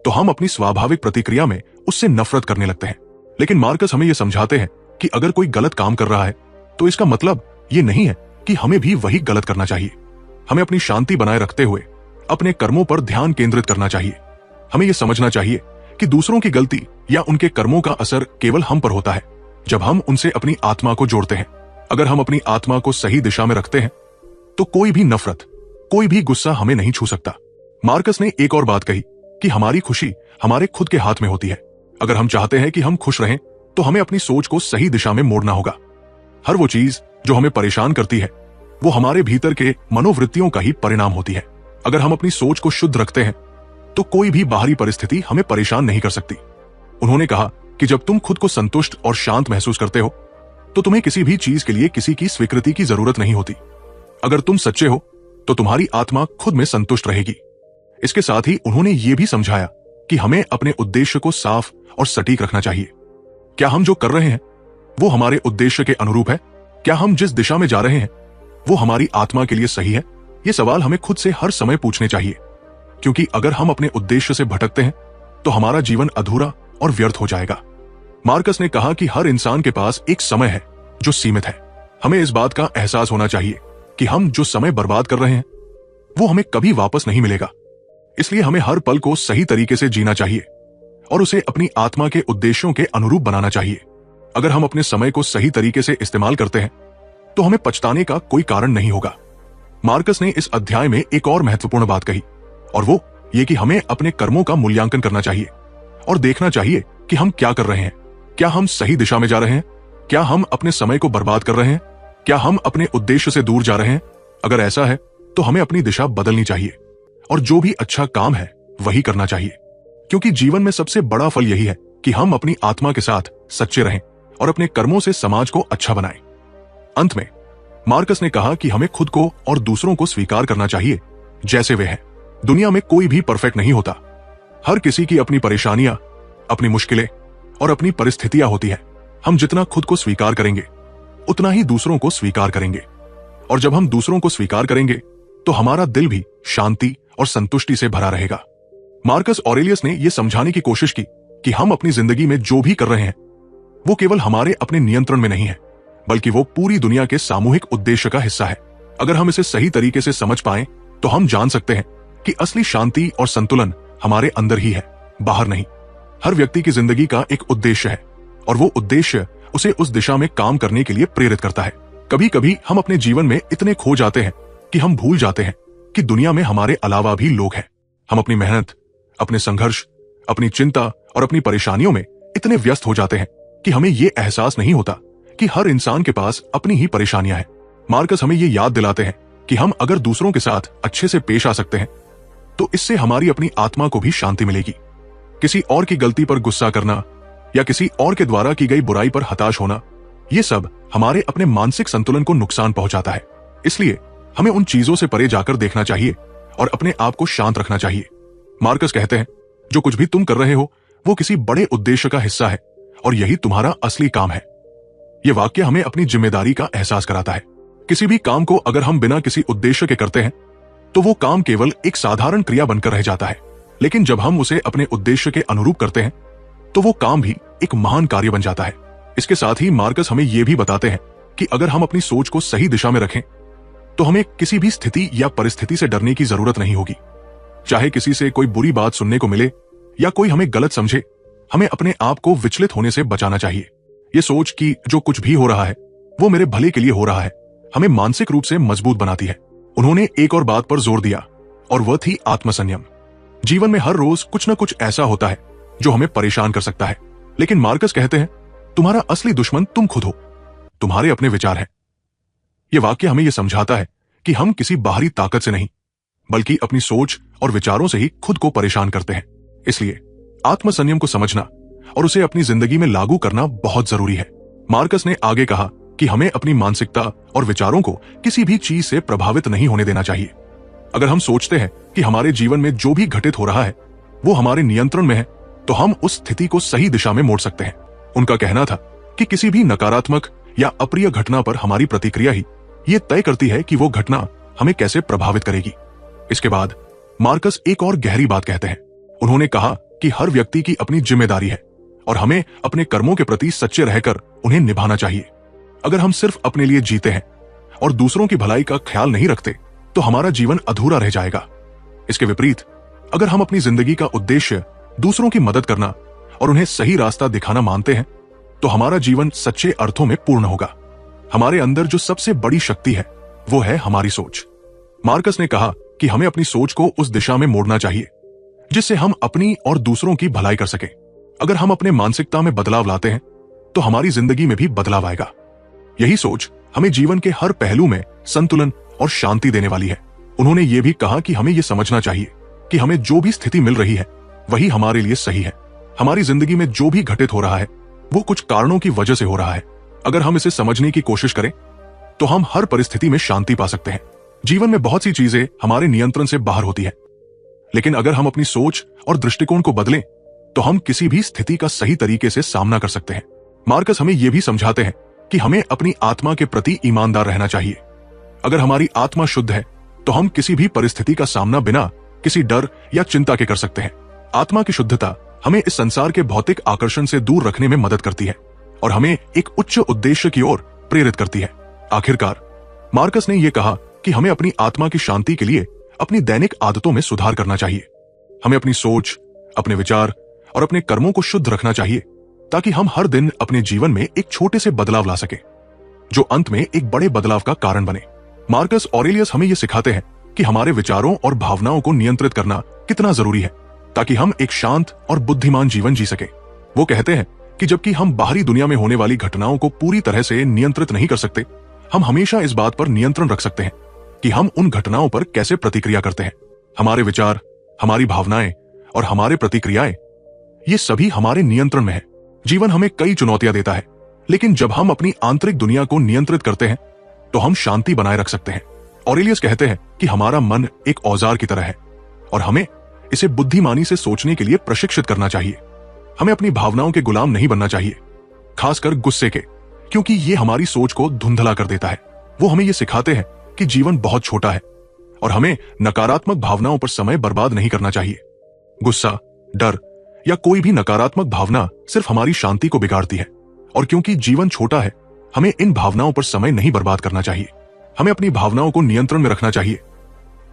Speaker 1: तो हम अपनी स्वाभाविक प्रतिक्रिया में उससे नफरत करने लगते हैं। लेकिन मार्कस हमें यह समझाते हैं कि अगर कोई गलत काम कर रहा है तो इसका मतलब ये नहीं है कि हमें भी वही गलत करना चाहिए। हमें अपनी शांति बनाए रखते हुए अपने कर्मों पर ध्यान केंद्रित करना चाहिए। हमें यह समझना चाहिए कि दूसरों की गलती या उनके कर्मों का असर केवल हम पर होता है जब हम उनसे अपनी आत्मा को जोड़ते हैं। अगर हम अपनी आत्मा को सही दिशा में रखते हैं तो कोई भी नफरत, कोई भी गुस्सा हमें नहीं छू सकता। मार्कस ने एक और बात कही कि हमारी खुशी हमारे खुद के हाथ में होती है। अगर हम चाहते हैं कि हम खुश रहें तो हमें अपनी सोच को सही दिशा में मोड़ना होगा। हर वो चीज जो हमें परेशान करती है वो हमारे भीतर के मनोवृत्तियों का ही परिणाम होती है। अगर हम अपनी सोच को शुद्ध रखते हैं तो कोई भी बाहरी परिस्थिति हमें परेशान नहीं कर सकती। उन्होंने कहा कि जब तुम खुद को संतुष्ट और शांत महसूस करते हो तो तुम्हें किसी भी चीज के लिए किसी की स्वीकृति की जरूरत नहीं होती। अगर तुम सच्चे हो तो तुम्हारी आत्मा खुद में संतुष्ट रहेगी। इसके साथ ही उन्होंने ये भी समझाया कि हमें अपने उद्देश्य को साफ और सटीक रखना चाहिए। क्या हम जो कर रहे हैं वो हमारे उद्देश्य के अनुरूप है? क्या हम जिस दिशा में जा रहे हैं वो हमारी आत्मा के लिए सही है? ये सवाल हमें खुद से हर समय पूछने चाहिए। क्योंकि अगर हम अपने उद्देश्य से भटकते हैं तो हमारा जीवन अधूरा और व्यर्थ हो जाएगा। मार्कस ने कहा कि हर इंसान के पास एक समय है जो सीमित है। हमें इस बात का एहसास होना चाहिए कि हम जो समय बर्बाद कर रहे हैं वो हमें कभी वापस नहीं मिलेगा। इसलिए हमें हर पल को सही तरीके से जीना चाहिए और उसे अपनी आत्मा के उद्देश्यों के अनुरूप बनाना चाहिए। अगर हम अपने समय को सही तरीके से इस्तेमाल करते हैं तो हमें पछताने का कोई कारण नहीं होगा। मार्कस ने इस अध्याय में एक और महत्वपूर्ण बात कही, और वो ये कि हमें अपने कर्मों का मूल्यांकन करना चाहिए और देखना चाहिए कि हम क्या कर रहे हैं। क्या हम सही दिशा में जा रहे हैं? क्या हम अपने समय को बर्बाद कर रहे हैं? क्या हम अपने उद्देश्य से दूर जा रहे हैं? अगर ऐसा है तो हमें अपनी दिशा बदलनी चाहिए और जो भी अच्छा काम है वही करना चाहिए, क्योंकि जीवन में सबसे बड़ा फल यही है कि हम अपनी आत्मा के साथ सच्चे रहें और अपने कर्मों से समाज को अच्छा बनाएं। अंत में मार्कस ने कहा कि हमें खुद को और दूसरों को स्वीकार करना चाहिए जैसे वे हैं। दुनिया में कोई भी परफेक्ट नहीं होता। हर किसी की अपनी परेशानियां, अपनी मुश्किलें और अपनी परिस्थितियां होती है। हम जितना खुद को स्वीकार करेंगे उतना ही दूसरों को स्वीकार करेंगे, और जब हम दूसरों को स्वीकार करेंगे तो हमारा दिल भी शांति और संतुष्टि से भरा रहेगा। मार्कस ऑरेलियस ने यह समझाने की कोशिश की कि हम अपनी जिंदगी में जो भी कर रहे हैं वो केवल हमारे अपने नियंत्रण में नहीं है, बल्कि वो पूरी दुनिया के सामूहिक उद्देश्य का हिस्सा है। अगर हम इसे सही तरीके से समझ पाएं तो हम जान सकते हैं कि असली शांति और संतुलन हमारे अंदर ही है, बाहर नहीं। हर व्यक्ति की जिंदगी का एक उद्देश्य है और वो उद्देश्य उसे उस दिशा में काम करने के लिए प्रेरित करता है। कभी कभी हम अपने जीवन में इतने खो जाते हैं कि हम भूल जाते हैं कि दुनिया में हमारे अलावा भी लोग हैं। हम अपनी मेहनत, अपने संघर्ष, अपनी चिंता और अपनी परेशानियों में इतने व्यस्त हो जाते हैं कि हमें यह एहसास नहीं होता कि हर इंसान के पास अपनी ही परेशानियां हैं। मार्कस हमें यह याद दिलाते हैं कि हम अगर दूसरों के साथ अच्छे से पेश आ सकते हैं तो इससे हमारी अपनी आत्मा को भी शांति मिलेगी। किसी और की गलती पर गुस्सा करना या किसी और के द्वारा की गई बुराई पर हताश होना, ये सब हमारे अपने मानसिक संतुलन को नुकसान पहुंचाता है। इसलिए हमें उन चीजों से परे जाकर देखना चाहिए और अपने आप को शांत रखना चाहिए। मार्कस कहते हैं, जो कुछ भी तुम कर रहे हो वो किसी बड़े उद्देश्य का हिस्सा है और यही तुम्हारा असली काम है। यह वाक्य हमें अपनी जिम्मेदारी का एहसास कराता है। किसी भी काम को अगर हम बिना किसी उद्देश्य के करते हैं तो वो काम केवल एक साधारण क्रिया बनकर रह जाता है, लेकिन जब हम उसे अपने उद्देश्य के अनुरूप करते हैं तो वो काम भी एक महान कार्य बन जाता है। इसके साथ ही मार्कस हमें यह भी बताते हैं कि अगर हम अपनी सोच को सही दिशा में रखें तो हमें किसी भी स्थिति या परिस्थिति से डरने की जरूरत नहीं होगी। चाहे किसी से कोई बुरी बात सुनने को मिले या कोई हमें गलत समझे, हमें अपने आप को विचलित होने से बचाना चाहिए। ये सोच कि जो कुछ भी हो रहा है वो मेरे भले के लिए हो रहा है, हमें मानसिक रूप से मजबूत बनाती है। उन्होंने एक और बात पर जोर दिया और वह थी आत्मसंयम। जीवन में हर रोज कुछ न कुछ ऐसा होता है जो हमें परेशान कर सकता है, लेकिन मार्कस कहते हैं, तुम्हारा असली दुश्मन तुम खुद हो, तुम्हारे अपने विचार हैं। यह वाक्य हमें यह समझाता है कि हम किसी बाहरी ताकत से नहीं बल्कि अपनी सोच और विचारों से ही खुद को परेशान करते हैं। इसलिए आत्मसंयम को समझना और उसे अपनी जिंदगी में लागू करना बहुत जरूरी है। मार्कस ने आगे कहा कि हमें अपनी मानसिकता और विचारों को किसी भी चीज से प्रभावित नहीं होने देना चाहिए। अगर हम सोचते हैं कि हमारे जीवन में जो भी घटित हो रहा है वो हमारे नियंत्रण में है तो हम उस स्थिति को सही दिशा में मोड़ सकते हैं। उनका कहना था कि किसी भी नकारात्मक या अप्रिय घटना पर हमारी प्रतिक्रिया ही ये तय करती है कि वो घटना हमें कैसे प्रभावित करेगी। इसके बाद मार्कस एक और गहरी बात कहते हैं। उन्होंने कहा कि हर व्यक्ति की अपनी जिम्मेदारी है और हमें अपने कर्मों के प्रति सच्चे रहकर उन्हें निभाना चाहिए। अगर हम सिर्फ अपने लिए जीते हैं और दूसरों की भलाई का ख्याल नहीं रखते तो हमारा जीवन अधूरा रह जाएगा। इसके विपरीत अगर हम अपनी जिंदगी का उद्देश्य दूसरों की मदद करना और उन्हें सही रास्ता दिखाना मानते हैं तो हमारा जीवन सच्चे अर्थों में पूर्ण होगा। हमारे अंदर जो सबसे बड़ी शक्ति है वो है हमारी सोच। मार्कस ने कहा कि हमें अपनी सोच को उस दिशा में मोड़ना चाहिए जिससे हम अपनी और दूसरों की भलाई कर सकें। अगर हम अपने मानसिकता में बदलाव लाते हैं तो हमारी जिंदगी में भी बदलाव आएगा। यही सोच हमें जीवन के हर पहलू में संतुलन और शांति देने वाली है। उन्होंने ये भी कहा कि हमें यह समझना चाहिए कि हमें जो भी स्थिति मिल रही है वही हमारे लिए सही है। हमारी जिंदगी में जो भी घटित हो रहा है वो कुछ कारणों की वजह से हो रहा है। अगर हम इसे समझने की कोशिश करें तो हम हर परिस्थिति में शांति पा सकते हैं। जीवन में बहुत सी चीजें हमारे नियंत्रण से बाहर होती है, लेकिन अगर हम अपनी सोच और दृष्टिकोण को बदलें तो हम किसी भी स्थिति का सही तरीके से सामना कर सकते हैं। मार्कस हमें यह भी समझाते हैं कि हमें अपनी आत्मा के प्रति ईमानदार रहना चाहिए। अगर हमारी आत्मा शुद्ध है तो हम किसी भी परिस्थिति का सामना बिना किसी डर या चिंता के कर सकते हैं। आत्मा की शुद्धता हमें इस संसार के भौतिक आकर्षण से दूर रखने में मदद करती है और हमें एक उच्च उद्देश्य की ओर प्रेरित करती है। आखिरकार मार्कस ने यह कहा कि हमें अपनी आत्मा की शांति के लिए अपनी दैनिक आदतों में सुधार करना चाहिए। हमें अपनी सोच, अपने विचार और अपने कर्मों को शुद्ध रखना चाहिए ताकि हम हर दिन अपने जीवन में एक छोटे से बदलाव ला सके जो अंत में एक बड़े बदलाव का कारण बने। मार्कस ऑरेलियस हमें यह सिखाते हैं कि हमारे विचारों और भावनाओं को नियंत्रित करना कितना जरूरी है ताकि हम एक शांत और बुद्धिमान जीवन जी सके। वो कहते हैं कि जबकि हम बाहरी दुनिया में होने वाली घटनाओं को पूरी तरह से नियंत्रित नहीं कर सकते, हम हमेशा इस बात पर नियंत्रण रख सकते हैं कि हम उन घटनाओं पर कैसे प्रतिक्रिया करते हैं। हमारे विचार, हमारी भावनाएं और हमारे प्रतिक्रियाएं, ये सभी हमारे नियंत्रण में है। जीवन हमें कई चुनौतियां देता है, लेकिन जब हम अपनी आंतरिक दुनिया को नियंत्रित करते हैं तो हम शांति बनाए रख सकते हैं। ऑरेलियस कहते हैं कि हमारा मन एक औजार की तरह है और हमें इसे बुद्धिमानी से सोचने के लिए प्रशिक्षित करना चाहिए। हमें अपनी भावनाओं के गुलाम नहीं बनना चाहिए, खासकर गुस्से के, क्योंकि ये हमारी सोच को धुंधला कर देता है। वो हमें ये सिखाते हैं कि जीवन बहुत छोटा है और हमें नकारात्मक भावनाओं पर समय बर्बाद नहीं करना चाहिए। गुस्सा, डर या कोई भी नकारात्मक भावना सिर्फ हमारी शांति को बिगाड़ती है और क्योंकि जीवन छोटा है, हमें इन भावनाओं पर समय नहीं बर्बाद करना चाहिए। हमें अपनी भावनाओं को नियंत्रण में रखना चाहिए,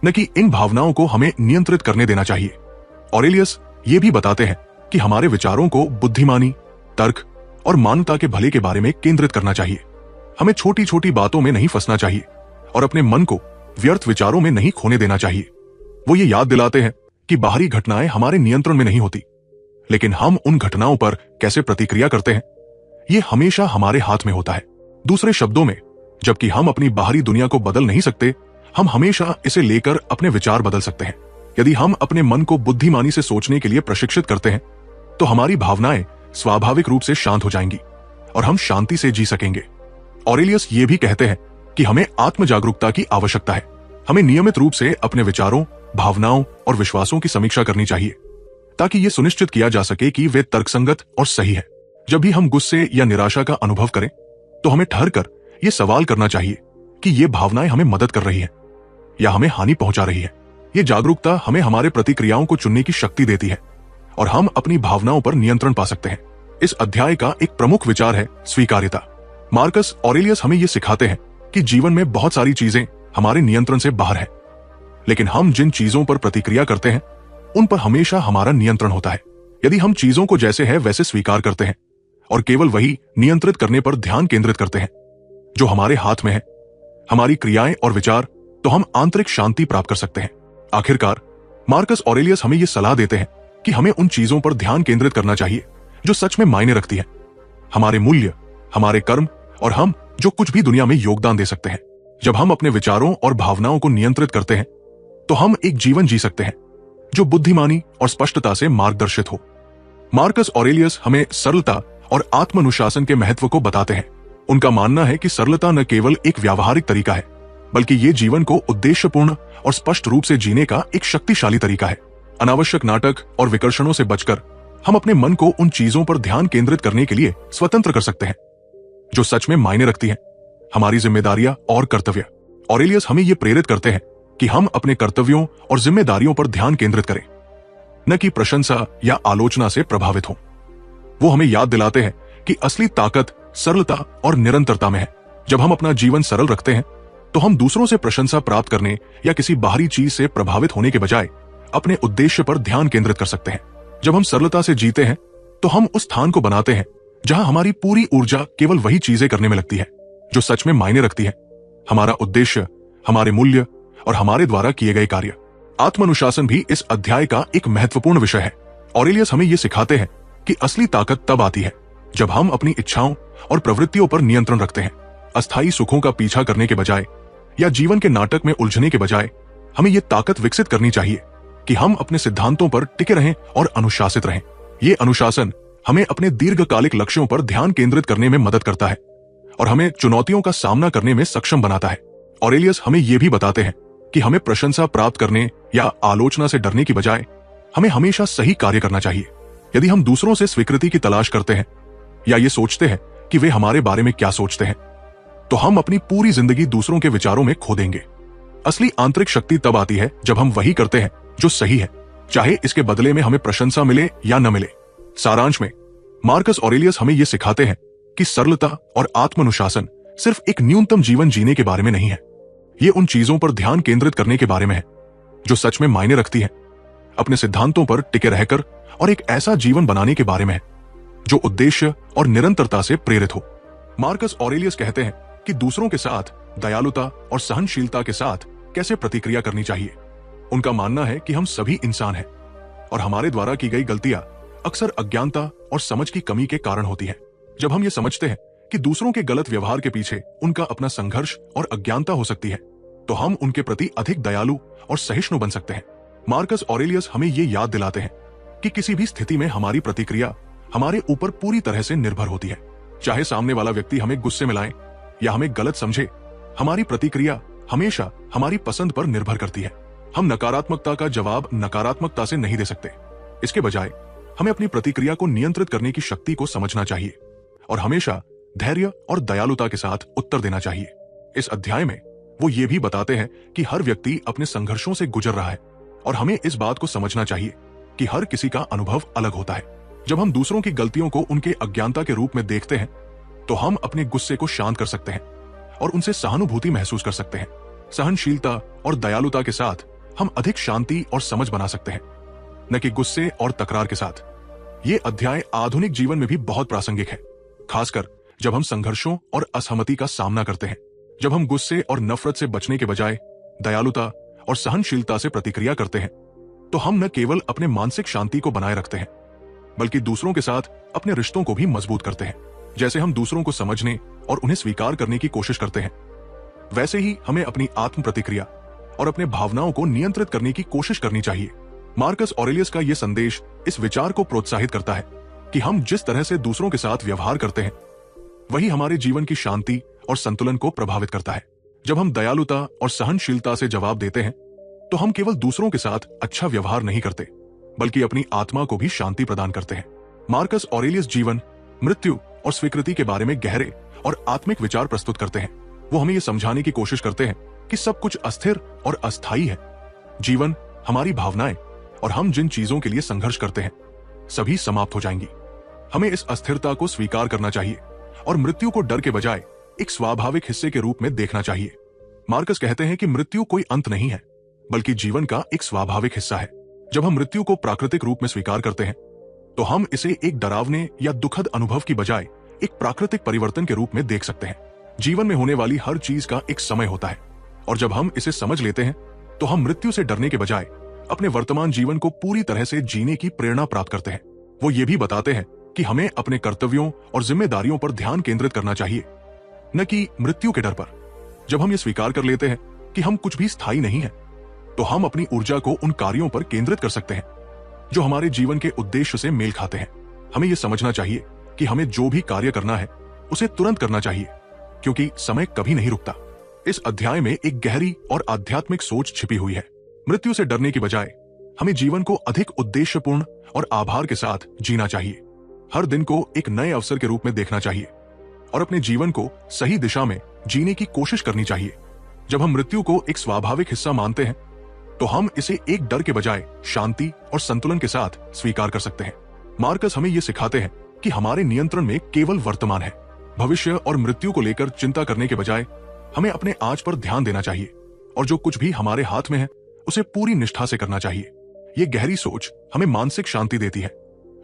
Speaker 1: न कि इन भावनाओं को हमें नियंत्रित करने देना चाहिए। ऑरेलियस ये भी बताते हैं कि हमारे विचारों को बुद्धिमानी, तर्क और मानवता के भले के बारे में केंद्रित करना चाहिए। हमें छोटी छोटी बातों में नहीं फंसना चाहिए और अपने मन को व्यर्थ विचारों में नहीं खोने देना चाहिए। वो ये याद दिलाते हैं कि बाहरी घटनाएं हमारे नियंत्रण में नहीं होती, लेकिन हम उन घटनाओं पर कैसे प्रतिक्रिया करते हैं, ये हमेशा हमारे हाथ में होता है। दूसरे शब्दों में, जबकि हम अपनी बाहरी दुनिया को बदल नहीं सकते, हम हमेशा इसे लेकर अपने विचार बदल सकते हैं। यदि हम अपने मन को बुद्धिमानी से सोचने के लिए प्रशिक्षित करते हैं तो हमारी भावनाएं स्वाभाविक रूप से शांत हो जाएंगी और हम शांति से जी सकेंगे। ऑरेलियस ये भी कहते हैं कि हमें आत्म जागरूकता की आवश्यकता है। हमें नियमित रूप से अपने विचारों, भावनाओं और विश्वासों की समीक्षा करनी चाहिए ताकि ये सुनिश्चित किया जा सके कि वे तर्कसंगत और सही है। जब भी हम गुस्से या निराशा का अनुभव करें तो हमें ठहरकर यह सवाल करना चाहिए कि ये भावनाएं हमें मदद कर रही है या हमें हानि पहुंचा रही है। ये जागरूकता हमें हमारे प्रतिक्रियाओं को चुनने की शक्ति देती है और हम अपनी भावनाओं पर नियंत्रण पा सकते हैं। इस अध्याय का एक प्रमुख विचार है स्वीकार्यता। मार्कस ऑरेलियस हमें यह सिखाते हैं कि जीवन में बहुत सारी चीजें हमारे नियंत्रण से बाहर है, लेकिन हम जिन चीजों पर प्रतिक्रिया करते हैं उन पर हमेशा हमारा नियंत्रण होता है। यदि हम चीजों को जैसे है वैसे स्वीकार करते हैं और केवल वही नियंत्रित करने पर ध्यान केंद्रित करते हैं जो हमारे हाथ में है, हमारी क्रियाएं और विचार, तो हम आंतरिक शांति प्राप्त कर सकते हैं। आखिरकार मार्कस ऑरेलियस हमें यह सलाह देते हैं कि हमें उन चीजों पर ध्यान केंद्रित करना चाहिए जो सच में मायने रखती है, हमारे मूल्य, हमारे कर्म और हम जो कुछ भी दुनिया में योगदान दे सकते हैं। जब हम अपने विचारों और भावनाओं को नियंत्रित करते हैं तो हम एक जीवन जी सकते हैं जो बुद्धिमानी और स्पष्टता से मार्गदर्शित हो। मार्कस ऑरेलियस हमें सरलता और आत्मानुशासन के महत्व को बताते हैं। उनका मानना है कि सरलता न केवल एक व्यावहारिक तरीका है, बल्कि ये जीवन को उद्देश्यपूर्ण और स्पष्ट रूप से जीने का एक शक्तिशाली तरीका है। अनावश्यक नाटक और विकर्षणों से बचकर हम अपने मन को उन चीजों पर ध्यान केंद्रित करने के लिए स्वतंत्र कर सकते हैं जो सच में मायने रखती हैं, हमारी जिम्मेदारियां और कर्तव्य। ऑरेलियस हमें ये प्रेरित करते हैं कि हम अपने कर्तव्यों और जिम्मेदारियों पर ध्यान केंद्रित करें, न कि प्रशंसा या आलोचना से प्रभावित हों। वो हमें याद दिलाते हैं कि असली ताकत सरलता और निरंतरता में है। जब हम अपना जीवन सरल रखते हैं तो हम दूसरों से प्रशंसा प्राप्त करने या किसी बाहरी चीज से प्रभावित होने के बजाय अपने उद्देश्य पर ध्यान केंद्रित कर सकते हैं। जब हम सरलता से जीते हैं तो हम उस स्थान को बनाते हैं जहां हमारी पूरी ऊर्जा केवल वही चीजें करने में लगती है जो सच में मायने रखती है, हमारा उद्देश्य, हमारे मूल्य और हमारे द्वारा किए गए कार्य। आत्मानुशासन भी इस अध्याय का एक महत्वपूर्ण विषय है। ऑरेलियस हमें यह सिखाते हैं कि असली ताकत तब आती है जब हम अपनी इच्छाओं और प्रवृत्तियों पर नियंत्रण रखते हैं। अस्थायी सुखों का पीछा करने के बजाय या जीवन के नाटक में उलझने के बजाय हमें यह ताकत विकसित करनी चाहिए कि हम अपने सिद्धांतों पर टिके रहें और अनुशासित रहें। ये अनुशासन हमें अपने दीर्घकालिक लक्ष्यों पर ध्यान केंद्रित करने में मदद करता है और हमें चुनौतियों का सामना करने में सक्षम बनाता है। ऑरेलियस हमें यह भी बताते हैं कि हमें प्रशंसा प्राप्त करने या आलोचना से डरने की बजाय हमें हमेशा सही कार्य करना चाहिए। यदि हम दूसरों से स्वीकृति की तलाश करते हैं या ये सोचते हैं कि वे हमारे बारे में क्या सोचते हैं, तो हम अपनी पूरी जिंदगी दूसरों के विचारों में खो देंगे। असली आंतरिक शक्ति तब आती है जब हम वही करते हैं जो सही है, चाहे इसके बदले में हमें प्रशंसा मिले या न मिले। सारांश में मार्कस ऑरेलियस हमें यह सिखाते हैं कि सरलता और आत्मानुशासन सिर्फ एक न्यूनतम जीवन जीने के बारे में नहीं है, ये उन चीजों पर ध्यान केंद्रित करने के बारे में है जो सच में मायने रखती है, अपने सिद्धांतों पर टिके रहकर और एक ऐसा जीवन बनाने के बारे में है जो उद्देश्य और निरंतरता से प्रेरित हो। मार्कस ऑरेलियस कहते हैं कि दूसरों के साथ दयालुता और सहनशीलता के साथ कैसे प्रतिक्रिया करनी चाहिए। उनका मानना है कि हम सभी इंसान हैं और हमारे द्वारा की गई गलतियां अक्सर अज्ञानता और समझ की कमी के कारण होती है। जब हम ये समझते हैं कि दूसरों के गलत व्यवहार के पीछे उनका अपना संघर्ष और अज्ञानता हो सकती है, तो हम उनके प्रति अधिक दयालु और सहिष्णु बन सकते हैं। मार्कस ऑरेलियस हमें ये याद दिलाते हैं कि किसी भी स्थिति में हमारी प्रतिक्रिया हमारे ऊपर पूरी तरह से निर्भर होती है। चाहे सामने वाला व्यक्ति हमें गुस्से में लाए या हमें गलत समझे, हमारी प्रतिक्रिया हमेशा हमारी पसंद पर निर्भर करती है। हम नकारात्मकता का जवाब नकारात्मकता से नहीं दे सकते। इसके बजाय हमें अपनी प्रतिक्रिया को नियंत्रित करने की शक्ति को समझना चाहिए और हमेशा धैर्य और दयालुता के साथ उत्तर देना चाहिए। इस अध्याय में वो ये भी बताते हैं कि हर व्यक्ति अपने संघर्षों से गुजर रहा है और हमें इस बात को समझना चाहिए कि हर किसी का अनुभव अलग होता है। जब हम दूसरों की गलतियों को उनके अज्ञानता के रूप में देखते हैं, तो हम अपने गुस्से को शांत कर सकते हैं और उनसे सहानुभूति महसूस कर सकते हैं। सहनशीलता और दयालुता के साथ हम अधिक शांति और समझ बना सकते हैं, न कि गुस्से और तकरार के साथ। ये अध्याय आधुनिक जीवन में भी बहुत प्रासंगिक है, खासकर जब हम संघर्षों और असहमति का सामना करते हैं। जब हम गुस्से और नफरत से बचने के बजाय दयालुता और सहनशीलता से प्रतिक्रिया करते हैं, तो हम न केवल अपने मानसिक शांति को बनाए रखते हैं, बल्कि दूसरों के साथ अपने रिश्तों को भी मजबूत करते हैं। जैसे हम दूसरों को समझने और उन्हें स्वीकार करने की कोशिश करते हैं, वैसे ही हमें अपनी आत्म प्रतिक्रिया और अपने भावनाओं को नियंत्रित करने की कोशिश करनी चाहिए। मार्कस ऑरेलियस का यह संदेश इस विचार को प्रोत्साहित करता है कि हम जिस तरह से दूसरों के साथ व्यवहार करते हैं, वही हमारे जीवन की शांति और संतुलन को प्रभावित करता है। जब हम दयालुता और सहनशीलता से जवाब देते हैं, तो हम केवल दूसरों के साथ अच्छा व्यवहार नहीं करते, बल्कि अपनी आत्मा को भी शांति प्रदान करते हैं। मार्कस ऑरेलियस जीवन, मृत्यु और स्वीकृति के बारे में गहरे और आत्मिक विचार प्रस्तुत करते हैं। वो हमें यह समझाने की कोशिश करते हैं कि सब कुछ अस्थिर और अस्थायी है। जीवन, हमारी भावनाएं और हम जिन चीजों के लिए संघर्ष करते हैं, सभी समाप्त हो जाएंगी। हमें इस अस्थिरता को स्वीकार करना चाहिए और मृत्यु को डर के बजाय एक स्वाभाविक हिस्से के रूप में देखना चाहिए। मार्कस कहते हैं कि मृत्यु कोई अंत नहीं है, बल्कि जीवन का एक स्वाभाविक हिस्सा है। जब हम मृत्यु को प्राकृतिक रूप में स्वीकार करते हैं, तो हम इसे एक डरावने या दुखद अनुभव की बजाय एक प्राकृतिक परिवर्तन के रूप में देख सकते हैं। जीवन में होने वाली हर चीज का एक समय होता है, और जब हम इसे समझ लेते हैं, तो हम मृत्यु से डरने के बजाय अपने वर्तमान जीवन को पूरी तरह से जीने की प्रेरणा प्राप्त करते हैं। वो ये भी बताते हैं कि हमें अपने कर्तव्यों और जिम्मेदारियों पर ध्यान केंद्रित करना चाहिए, न कि मृत्यु के डर पर। जब हम ये स्वीकार कर लेते हैं कि हम कुछ भी स्थायी नहीं है, तो हम अपनी ऊर्जा को उन कार्यों पर केंद्रित कर सकते हैं जो हमारे जीवन के उद्देश्य से मेल खाते हैं। हमें यह समझना चाहिए कि हमें जो भी कार्य करना है, उसे तुरंत करना चाहिए, क्योंकि समय कभी नहीं रुकता। इस अध्याय में एक गहरी और आध्यात्मिक सोच छिपी हुई है। मृत्यु से डरने की बजाय हमें जीवन को अधिक उद्देश्यपूर्ण और आभार के साथ जीना चाहिए। हर दिन को एक नए अवसर के रूप में देखना चाहिए और अपने जीवन को सही दिशा में जीने की कोशिश करनी चाहिए। जब हम मृत्यु को एक स्वाभाविक हिस्सा मानते हैं, तो हम इसे एक डर के बजाय शांति और संतुलन के साथ स्वीकार कर सकते हैं। मार्कस हमें यह सिखाते हैं कि हमारे नियंत्रण में केवल वर्तमान है। भविष्य और मृत्यु को लेकर चिंता करने के बजाय हमें अपने आज पर ध्यान देना चाहिए और जो कुछ भी हमारे हाथ में है, उसे पूरी निष्ठा से करना चाहिए। ये गहरी सोच हमें मानसिक शांति देती है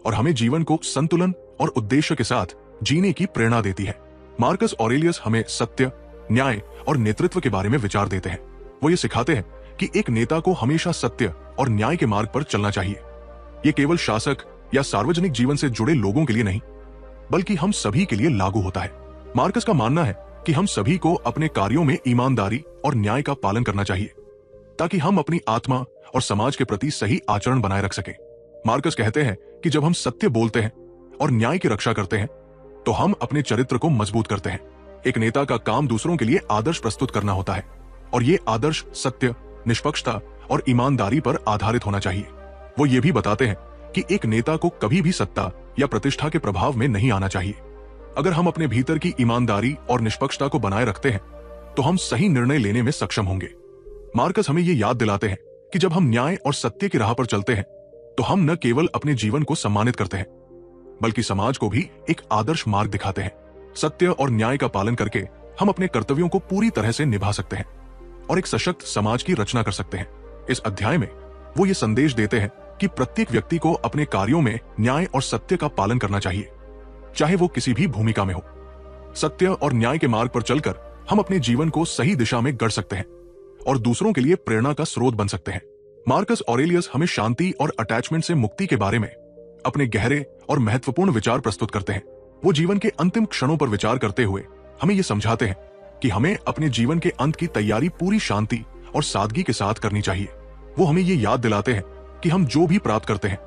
Speaker 1: और हमें जीवन को संतुलन और उद्देश्य के साथ जीने की प्रेरणा देती है। मार्कस ऑरेलियस हमें सत्य, न्याय और नेतृत्व के बारे में विचार देते हैं। वो ये सिखाते हैं कि एक नेता को हमेशा सत्य और न्याय के मार्ग पर चलना चाहिए। ये केवल शासक या सार्वजनिक जीवन से जुड़े लोगों के लिए नहीं, बल्कि हम सभी के लिए लागू होता है। मार्कस का मानना है कि हम सभी को अपने कार्यों में ईमानदारी और न्याय का पालन करना चाहिए, ताकि हम अपनी आत्मा और समाज के प्रति सही आचरण बनाए रख सकें। मार्कस कहते हैं कि जब हम सत्य बोलते हैं और न्याय की रक्षा करते हैं, तो हम अपने चरित्र को मजबूत करते हैं। एक नेता का काम दूसरों के लिए आदर्श प्रस्तुत करना होता है, और ये आदर्श सत्य, निष्पक्षता और ईमानदारी पर आधारित होना चाहिए। वो ये भी बताते हैं कि एक नेता को कभी भी सत्ता या प्रतिष्ठा के प्रभाव में नहीं आना चाहिए। अगर हम अपने भीतर की ईमानदारी और निष्पक्षता को बनाए रखते हैं, तो हम सही निर्णय लेने में सक्षम होंगे। मार्कस हमें ये याद दिलाते हैं कि जब हम न्याय और सत्य की राह पर चलते हैं तो हम न केवल अपने जीवन को सम्मानित करते हैं बल्कि समाज को भी एक आदर्श मार्ग दिखाते हैं। सत्य और न्याय का पालन करके हम अपने कर्तव्यों को पूरी तरह से निभा सकते हैं और एक सशक्त समाज की रचना कर सकते हैं। इस अध्याय में वो ये संदेश देते हैं कि प्रत्येक व्यक्ति को अपने कार्यों में न्याय और सत्य का पालन करना चाहिए, चाहे वो किसी भी भूमिका में हो। सत्य और न्याय के मार्ग पर चलकर हम अपने जीवन को सही दिशा में गढ़ सकते हैं और दूसरों के लिए प्रेरणा का स्रोत बन सकते हैं। मार्कस ऑरेलियस हमें शांति और अटैचमेंट से मुक्ति के बारे में अपने गहरे और महत्वपूर्ण विचार प्रस्तुत करते हैं। वो जीवन के अंतिम क्षणों पर विचार करते हुए हमें ये समझाते हैं कि हमें अपने जीवन के अंत की तैयारी पूरी शांति और सादगी के साथ करनी चाहिए। वो हमें ये याद दिलाते हैं कि हम जो भी प्राप्त करते हैं,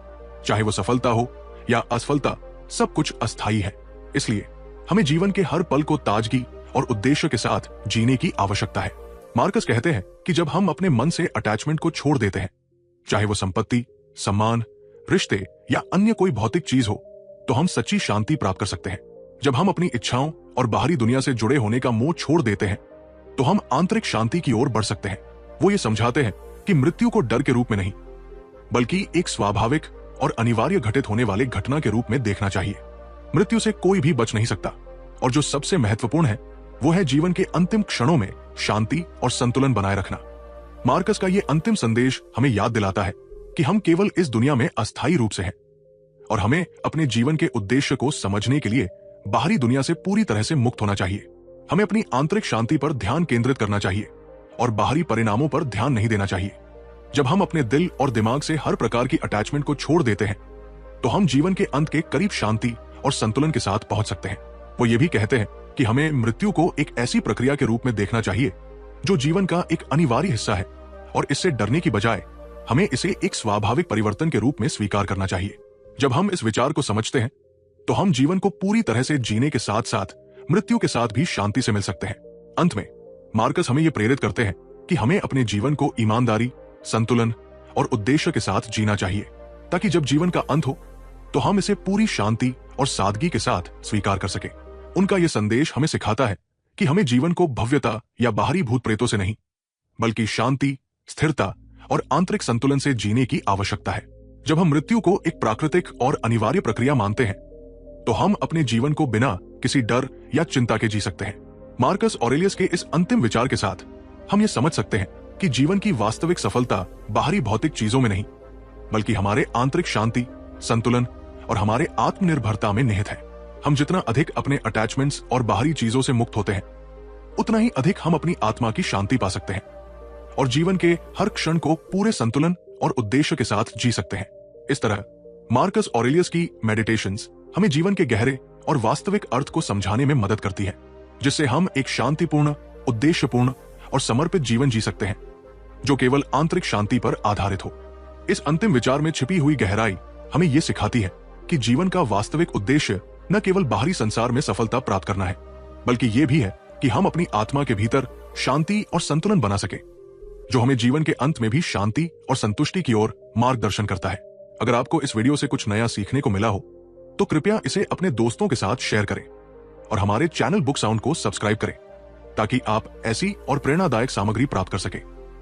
Speaker 1: चाहे वो सफलता हो या असफलता, सब कुछ अस्थायी है। इसलिए हमें जीवन के हर पल को ताजगी और उद्देश्य के साथ जीने की आवश्यकता है। मार्कस कहते हैं कि जब हम अपने मन से अटैचमेंट को छोड़ देते हैं, चाहे वो संपत्ति, सम्मान, रिश्ते या अन्य कोई भौतिक चीज हो, तो हम सच्ची शांति प्राप्त कर सकते हैं। जब हम अपनी इच्छाओं और बाहरी दुनिया से जुड़े होने का मोह छोड़ देते हैं तो हम आंतरिक शांति की ओर बढ़ सकते हैं। वो ये समझाते हैं कि मृत्यु को डर के रूप में नहीं बल्कि एक स्वाभाविक और अनिवार्य घटित होने वाले घटना के रूप में देखना चाहिए। मृत्यु से कोई भी बच नहीं सकता और जो सबसे महत्वपूर्ण है वो है जीवन के अंतिम क्षणों में शांति और संतुलन बनाए रखना। मार्कस का ये अंतिम संदेश हमें याद दिलाता है कि हम केवल इस दुनिया में अस्थायी रूप से हैं और हमें अपने जीवन के उद्देश्य को समझने के लिए बाहरी दुनिया से पूरी तरह से मुक्त होना चाहिए। हमें अपनी आंतरिक शांति पर ध्यान केंद्रित करना चाहिए और बाहरी परिणामों पर ध्यान नहीं देना चाहिए। जब हम अपने दिल और दिमाग से हर प्रकार की अटैचमेंट को छोड़ देते हैं तो हम जीवन के अंत के करीब शांति और संतुलन के साथ पहुंच सकते हैं। वो ये भी कहते हैं कि हमें मृत्यु को एक ऐसी प्रक्रिया के रूप में देखना चाहिए जो जीवन का एक अनिवार्य हिस्सा है और इससे डरने की बजाय हमें इसे एक स्वाभाविक परिवर्तन के रूप में स्वीकार करना चाहिए। जब हम इस विचार को समझते हैं तो हम जीवन को पूरी तरह से जीने के साथ साथ मृत्यु के साथ भी शांति से मिल सकते हैं। अंत में मार्कस हमें यह प्रेरित करते हैं कि हमें अपने जीवन को ईमानदारी, संतुलन और उद्देश्य के साथ जीना चाहिए ताकि जब जीवन का अंत हो तो हम इसे पूरी शांति और सादगी के साथ स्वीकार कर सकें। उनका यह संदेश हमें सिखाता है कि हमें जीवन को भव्यता या बाहरी भूत प्रेतों से नहीं बल्कि शांति, स्थिरता और आंतरिक संतुलन से जीने की आवश्यकता है। जब हम मृत्यु को एक प्राकृतिक और अनिवार्य प्रक्रिया मानते हैं तो हम अपने जीवन को बिना किसी डर या चिंता के जी सकते हैं। मार्कस ऑरेलियस के इस अंतिम विचार के साथ हम ये समझ सकते हैं कि जीवन की वास्तविक सफलता बाहरी भौतिक चीजों में नहीं बल्कि हमारे आंतरिक शांति, संतुलन और हमारे आत्मनिर्भरता में निहित है। हम जितना अधिक अपने अटैचमेंट्स और बाहरी चीजों से मुक्त होते हैं उतना ही अधिक हम अपनी आत्मा की शांति पा सकते हैं और जीवन के हर क्षण को पूरे संतुलन और उद्देश्य के साथ जी सकते हैं। इस तरह मार्कस ऑरेलियस की मेडिटेशंस हमें जीवन के गहरे और वास्तविक अर्थ को समझाने में मदद करती है, जिससे हम एक शांतिपूर्ण, उद्देश्यपूर्ण और समर्पित जीवन जी सकते हैं जो केवल आंतरिक शांति पर आधारित हो। इस अंतिम विचार में छिपी हुई गहराई हमें यह सिखाती है कि जीवन का वास्तविक उद्देश्य न केवल बाहरी संसार में सफलता प्राप्त करना है बल्कि यह भी है कि हम अपनी आत्मा के भीतर शांति और संतुलन बना सके, जो हमें जीवन के अंत में भी शांति और संतुष्टि की ओर मार्गदर्शन करता है। अगर आपको इस वीडियो से कुछ नया सीखने को मिला हो तो कृपया इसे अपने दोस्तों के साथ शेयर करें और हमारे चैनल बुक साउंड को सब्सक्राइब करें ताकि आप ऐसी और प्रेरणादायक सामग्री प्राप्त कर सके।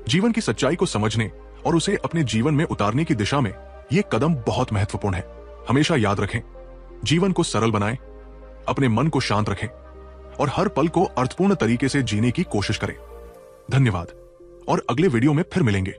Speaker 1: जीवन की सच्चाई को समझने और उसे अपने जीवन में उतारने की दिशा में ये कदम बहुत महत्वपूर्ण है। हमेशा याद रखें, जीवन को सरल बनाएं, अपने मन को शांत रखें और हर पल को अर्थपूर्ण तरीके से जीने की कोशिश करें। धन्यवाद और अगले वीडियो में फिर मिलेंगे।